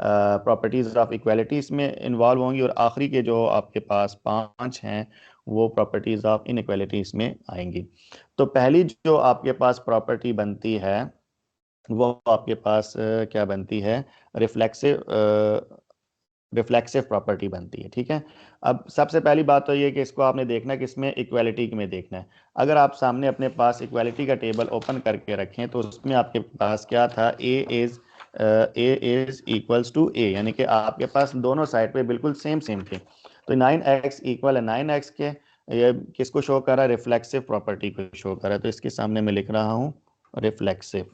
प्रॉपर्टीज़ ऑफ इक्वालिटी इसमें इन्वॉल्व होंगी, और आखिरी के जो आपके पास 5 हैं वो प्रॉपर्टीज़ ऑफ इनइक्वालिटी इसमें आएंगी। तो पहली जो आपके पास प्रॉपर्टी बनती है वो आपके पास क्या बनती है, रिफ्लेक्सिव प्रॉपर्टी बनती है। ठीक है। अब सबसे पहली बात तो ये कि इसको आपने देखना है कि इसमें इक्वालिटी में देखना है। अगर आप सामने अपने पास इक्वालिटी का टेबल ओपन करके रखें तो उसमें आपके पास क्या था, ए इज इक्वल्स टू ए, यानी कि आपके पास दोनों साइड पे बिल्कुल सेम थे। तो 9x इक्वल है 9x के, ये किसको शो कर रहा है, रिफ्लेक्सिव प्रॉपर्टी को शो कर रहा है। तो इसके सामने मैं लिख रहा हूँ रिफ्लेक्सिव।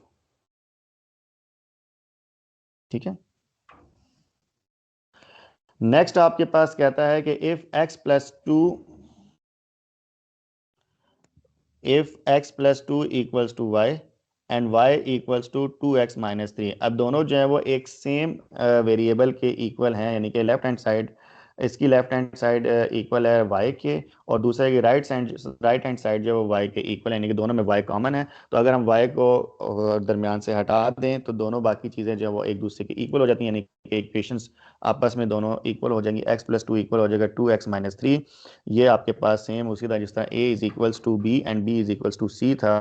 ठीक है। नेक्स्ट आपके पास कहता है कि if x plus two equals to Y and y equals to 2x minus 3। अब दोनों जो है वो एक सेम वेरिएबल के इक्वल हैं, यानी कि लेफ्ट हैंड साइड, इसकी लेफ्ट हैंड साइड इक्वल है y के, और दूसरे की राइट हैंड साइड जो है वो y के इक्वल है, यानी कि दोनों में y कॉमन है। तो अगर हम y को दरमियान से हटा दें तो दोनों बाकी चीज़ें जो है वो एक दूसरे के इक्वल हो जाती हैं, यानी कि इक्वेशंस आपस में दोनों इक्वल हो जाएंगी। x प्लस टू इक्वल हो जाएगा 2x माइनस 3। ये आपके पास सेम उसी तरह जिस तरह a is equals to b and b is equals to c था,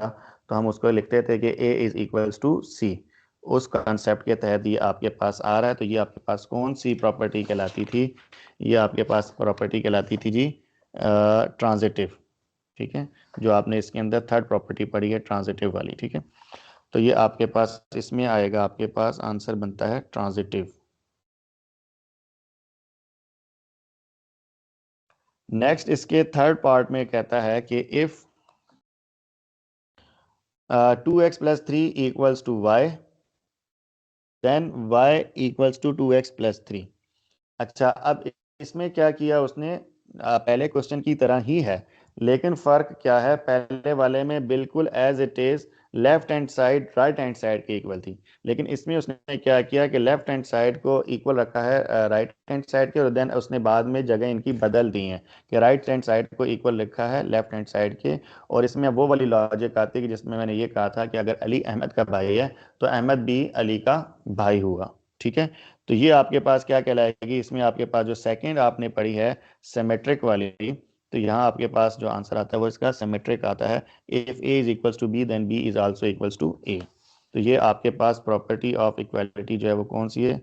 तो हम उसको लिखते थे कि a is equals to c। उस कॉन्सेप्ट के तहत ये आपके पास आ रहा है। तो ये आपके पास कौन सी प्रॉपर्टी कहलाती थी, ये आपके पास प्रॉपर्टी कहलाती थी जी ट्रांजिटिव। ठीक है। जो आपने इसके अंदर थर्ड प्रॉपर्टी पढ़ी है ट्रांजिटिव वाली। ठीक है। तो ये आपके पास इसमें आएगा, आपके पास आंसर बनता है ट्रांजिटिव। नेक्स्ट इसके थर्ड पार्ट में कहता है कि if 2x plus 3 equals to y, then y equals to 2x plus 3. अच्छा, अब इसमें क्या किया उसने, पहले क्वेश्चन की तरह ही है, लेकिन फ़र्क क्या है, पहले वाले में बिल्कुल as it is left hand side right hand side के इक्वल थी, लेकिन इसमें उसने क्या किया कि लेफ्ट हैंड साइड को इक्वल रखा है राइट हैंड साइड के, और देन उसने बाद में जगह इनकी बदल दी हैं कि राइट हैंड साइड को इक्वल रखा है लेफ्ट हैंड साइड के। और इसमें वो वाली लॉजिक आती है कि जिसमें मैंने ये कहा था कि अगर अली अहमद का भाई है तो अहमद भी अली का भाई हुआ। ठीक है, तो ये आपके पास क्या कहलाएगी, इसमें आपके पास जो सेकंड आपने पढ़ी है सिमेट्रिक वाली, तो यहाँ आपके पास जो आंसर आता है वो इसका सिमेट्रिक आता है। If A is equals to B then B is also equals to A. तो ये आपके पास प्रॉपर्टी ऑफ इक्वालिटी जो है वो कौन सी है,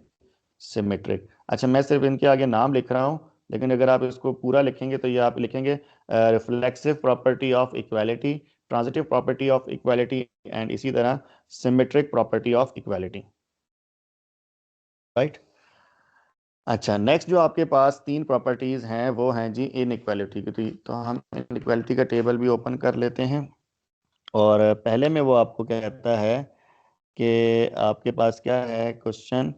सिमेट्रिक। अच्छा, मैं सिर्फ इनके आगे नाम लिख रहा हूँ, लेकिन अगर आप इसको पूरा लिखेंगे तो ये आप लिखेंगे reflexive property of equality, transitive property of equality, and इसी तरह symmetric property of equality. Right. अच्छा, नेक्स्ट जो आपके पास तीन प्रॉपर्टीज हैं वो हैं जी इनइक्वालिटी की। तो हम इनइक्वालिटी का टेबल भी ओपन कर लेते हैं, और पहले में वो आपको कहता है कि आपके पास क्या है question,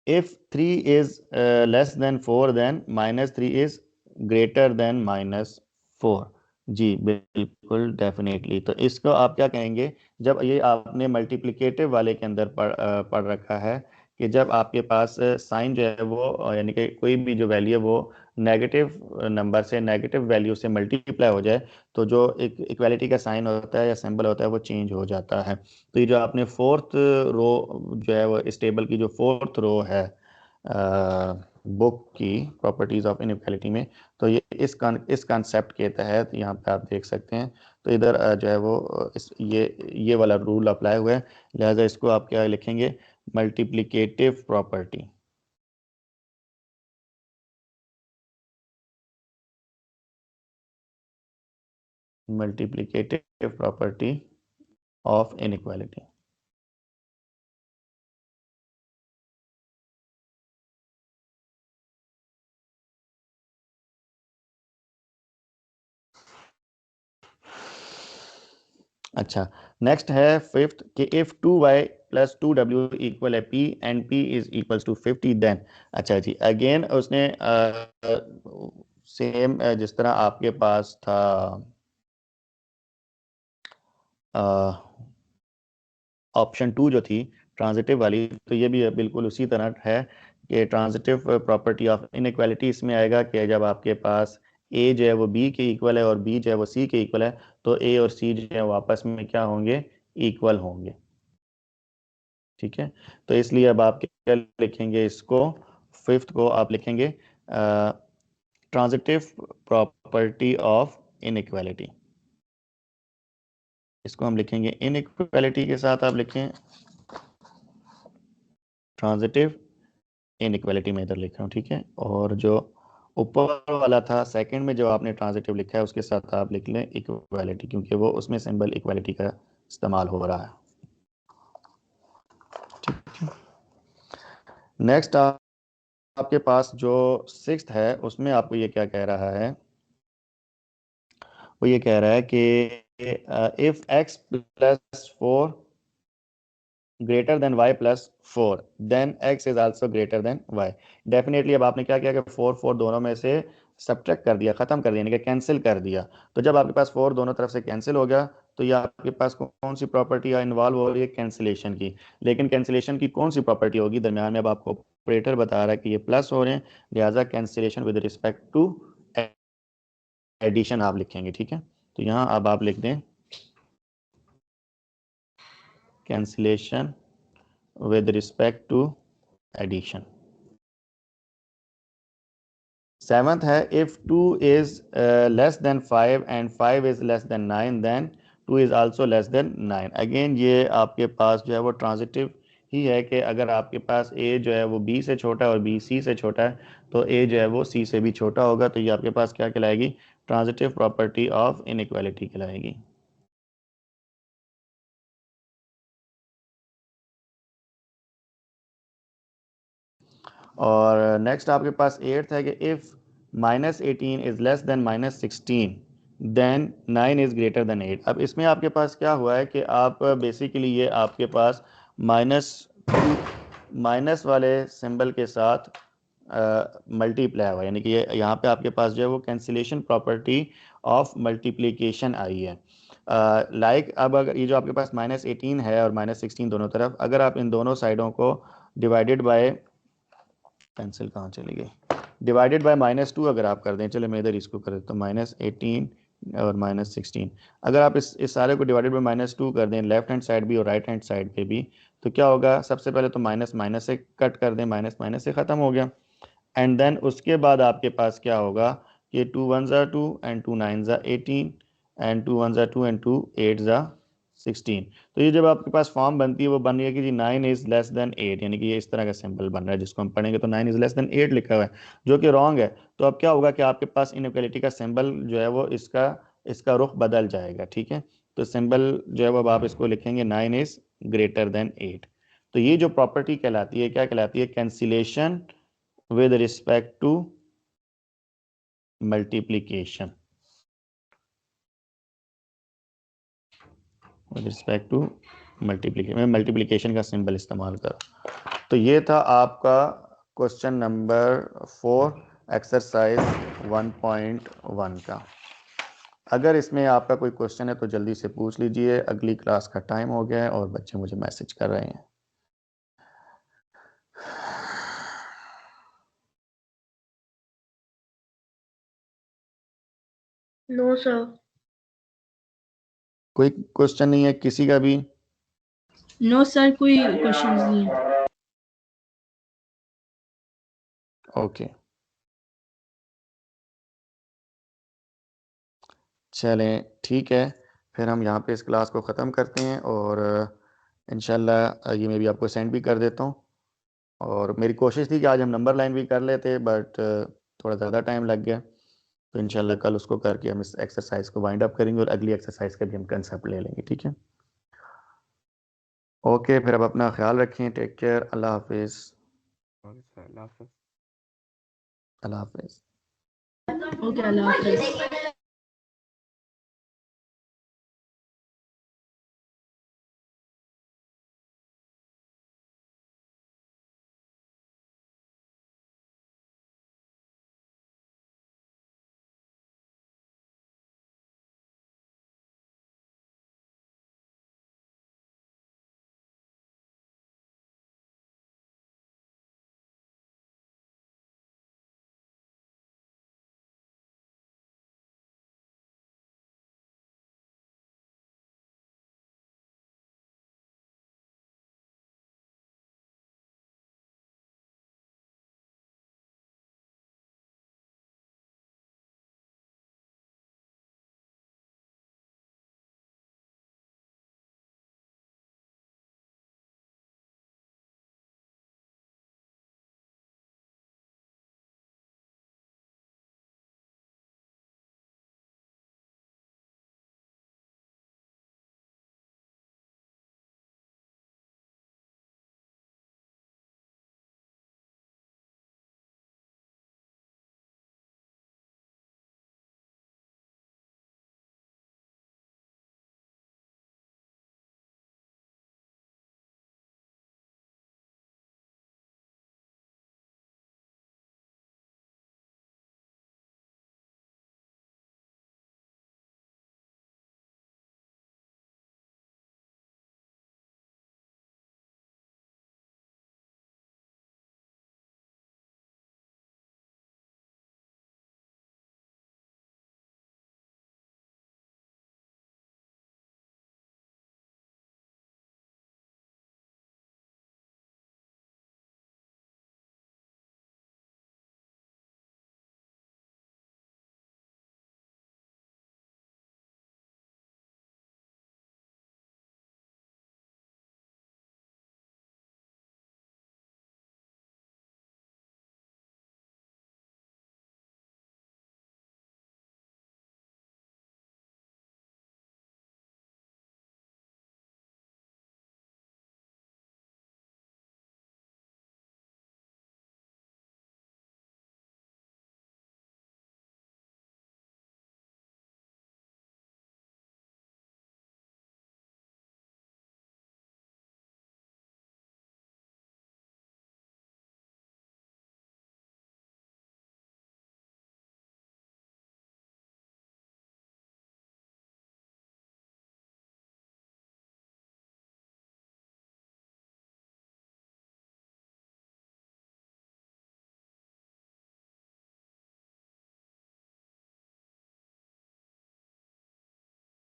if 3 is less than 4 then -3 is greater than -4। जी बिल्कुल, डेफिनेटली। तो इसको आप क्या कहेंगे, जब ये आपने मल्टीप्लिकेटिव वाले के अंदर पढ़ रखा है कि जब आपके पास साइन जो है वो यानी कि कोई भी जो वैल्यू है वो नेगेटिव नंबर से नेगेटिव वैल्यू से मल्टीप्लाई हो जाए, तो जो एक इक्वालिटी का साइन होता है या सिंबल होता है वो चेंज हो जाता है। तो ये जो आपने फोर्थ रो जो है वो इस टेबल की जो फोर्थ रो है बुक की प्रॉपर्टीज ऑफ इनइक्वालिटी में, तो ये इस कॉन्सेप्ट के तहत यहाँ पे आप देख सकते हैं। तो इधर जो है वो ये वाला रूल अप्लाई हुआ है, लिहाजा इसको आप क्या लिखेंगे, multiplicative property. Multiplicative property of inequality. अच्छा, नेक्स्ट है फिफ्थ कि if 2y plus 2w equal है p and p is equals to 50 then. अच्छा जी, अगेन उसने सेम जिस तरह आपके पास था ऑप्शन 2 जो थी ट्रांजिटिव वाली, तो ये भी बिल्कुल उसी तरह है कि ट्रांजिटिव प्रॉपर्टी ऑफ इनइक्वालिटी इसमें आएगा कि जब आपके पास a जो है वो b के इक्वल है और b जो है वो c के इक्वल है, तो a और c जो है वो आपस में क्या होंगे, इक्वल होंगे। ठीक है, तो इसलिए अब आप क्या लिखेंगे, इसको फिफ्थ को आप लिखेंगे ट्रांजिटिव प्रॉपर्टी ऑफ इनइक्वालिटी। इसको हम लिखेंगे इनइक्वालिटी के साथ आप लिखें ट्रांजिटिव इनइक्वालिटी में इधर लिख रहा हूँ। ठीक है, और जो ऊपर वाला था सेकंड में जो आपने ट्रांजिटिव लिखा है उसके साथ आप लिख लें इक्वालिटी, क्योंकि वो उसमें सिंबल इक्वालिटी का इस्तेमाल हो रहा है। ठीक है, नेक्स्ट आपके पास जो सिक्स्थ है उसमें आपको ये क्या कह रहा है, वो ये कह रहा है कि if x plus 4 greater than y plus 4 then x is also greater than y। Definitely अब आपने क्या किया कि 4 दोनों में से सब्ट्रैक्ट कर दिया, खत्म कर दिया, यानी कि कैंसिल कर दिया। तो जब आपके पास 4 दोनों तरफ से कैंसिल हो गया, तो ये आपके पास कौन सी प्रॉपर्टी इन्वॉल्व हो रही है, कैंसिलेशन की। लेकिन कैंसिलेशन की कौन सी प्रॉपर्टी होगी, दरमियान में अब आपको ऑपरेटर बता रहा है कि ये प्लस हो रहे हैं, लिहाजा cancellation with respect to addition आप लिखेंगे। ठीक है, तो यहाँ अब आप लिख दें cancellation with respect to addition. Seventh है if 2 is less than 5 and 5 is less than 9 then 2 is also less than 9। Again ये आपके पास जो है वो ट्रांजिटिव ही है कि अगर आपके पास a जो है वो b से छोटा है और b c से छोटा है, तो a जो है वो c से भी छोटा होगा। तो ये आपके पास क्या कहलाएगी, ट्रांजिटिव प्रॉपर्टी ऑफ इनइक्वालिटी कहलाएगी। और नेक्स्ट आपके पास एट्थ है कि if -18 is less than -16 then 9 is greater than 8। अब इसमें आपके पास क्या हुआ है कि आप बेसिकली ये आपके पास माइनस वाले सिंबल के साथ मल्टीप्लाई हुआ, यानी कि ये यहाँ पे आपके पास जो है वो कैंसिलेशन प्रॉपर्टी ऑफ मल्टीप्लिकेशन आई है। लाइक अब अगर ये जो आपके पास -18 है और -16 दोनों तरफ, अगर आप इन दोनों साइडों को डिवाइडेड बाय, पेंसिल कहाँ चली गई, डिवाइडेड बाय -2 अगर आप कर दें, चले मैं इधर इसको कर देता हूँ, -18 और -16, अगर आप इस सारे को डिवाइडेड बाय -2 कर दें लेफ्ट हैंड साइड भी और राइट हैंड साइड पे भी, तो क्या होगा, सबसे पहले तो माइनस माइनस से कट कर दें, माइनस माइनस से ख़त्म हो गया। एंड देन उसके बाद आपके पास क्या होगा कि 2 1 2 एंड 2 9 18 एंड 2 1 2 एंड 2 8 16। तो ये जब आपके पास फॉर्म बनती है वो बन रही है कि जी 9 इज़ लेस देन 8, यानी कि ये इस तरह का सिंबल बन रहा है जिसको हम पढ़ेंगे तो 9 इज़ लेस देन 8 लिखा हुआ है, जो कि रॉन्ग है। तो अब क्या होगा कि आपके पास इनइक्वालिटी का सिंबल जो है वो इसका रुख बदल जाएगा, ठीक है। तो सिंबल जो है वो अब आप इसको लिखेंगे 9 इज़ ग्रेटर देन 8। तो ये जो प्रॉपर्टी कहलाती है, क्या कहलाती है, cancellation with respect to multiplication, with respect to multiplication, मैं मल्टीप्लिकेशन का सिंबल इस्तेमाल करूँ। तो ये था आपका क्वेश्चन नंबर 4 एक्सरसाइज 1.1 का। अगर इसमें आपका कोई क्वेश्चन है तो जल्दी से पूछ लीजिए, अगली क्लास का टाइम हो गया है और बच्चे मुझे मैसेज कर रहे हैं। No sir. कोई क्वेश्चन नहीं है किसी का भी? नो सर, कोई क्वेश्चन नहीं है। ओके, चलें ठीक है, फिर हम यहाँ पे इस क्लास को ख़त्म करते हैं और इंशाल्लाह ये मैं भी आपको सेंड भी कर देता हूँ। और मेरी कोशिश थी कि आज हम नंबर लाइन भी कर लेते, बट थोड़ा ज़्यादा टाइम लग गया, तो इंशाल्लाह कल उसको करके हम इस एक्सरसाइज को वाइंड अप करेंगे और अगली एक्सरसाइज का भी हम कंसेप्ट ले लेंगे, ठीक है। ओके, फिर अब अपना ख्याल रखें, टेक केयर, अल्लाह हाफिज़। अल्लाह हाफिज़। ओके, अल्लाह हाफिज़।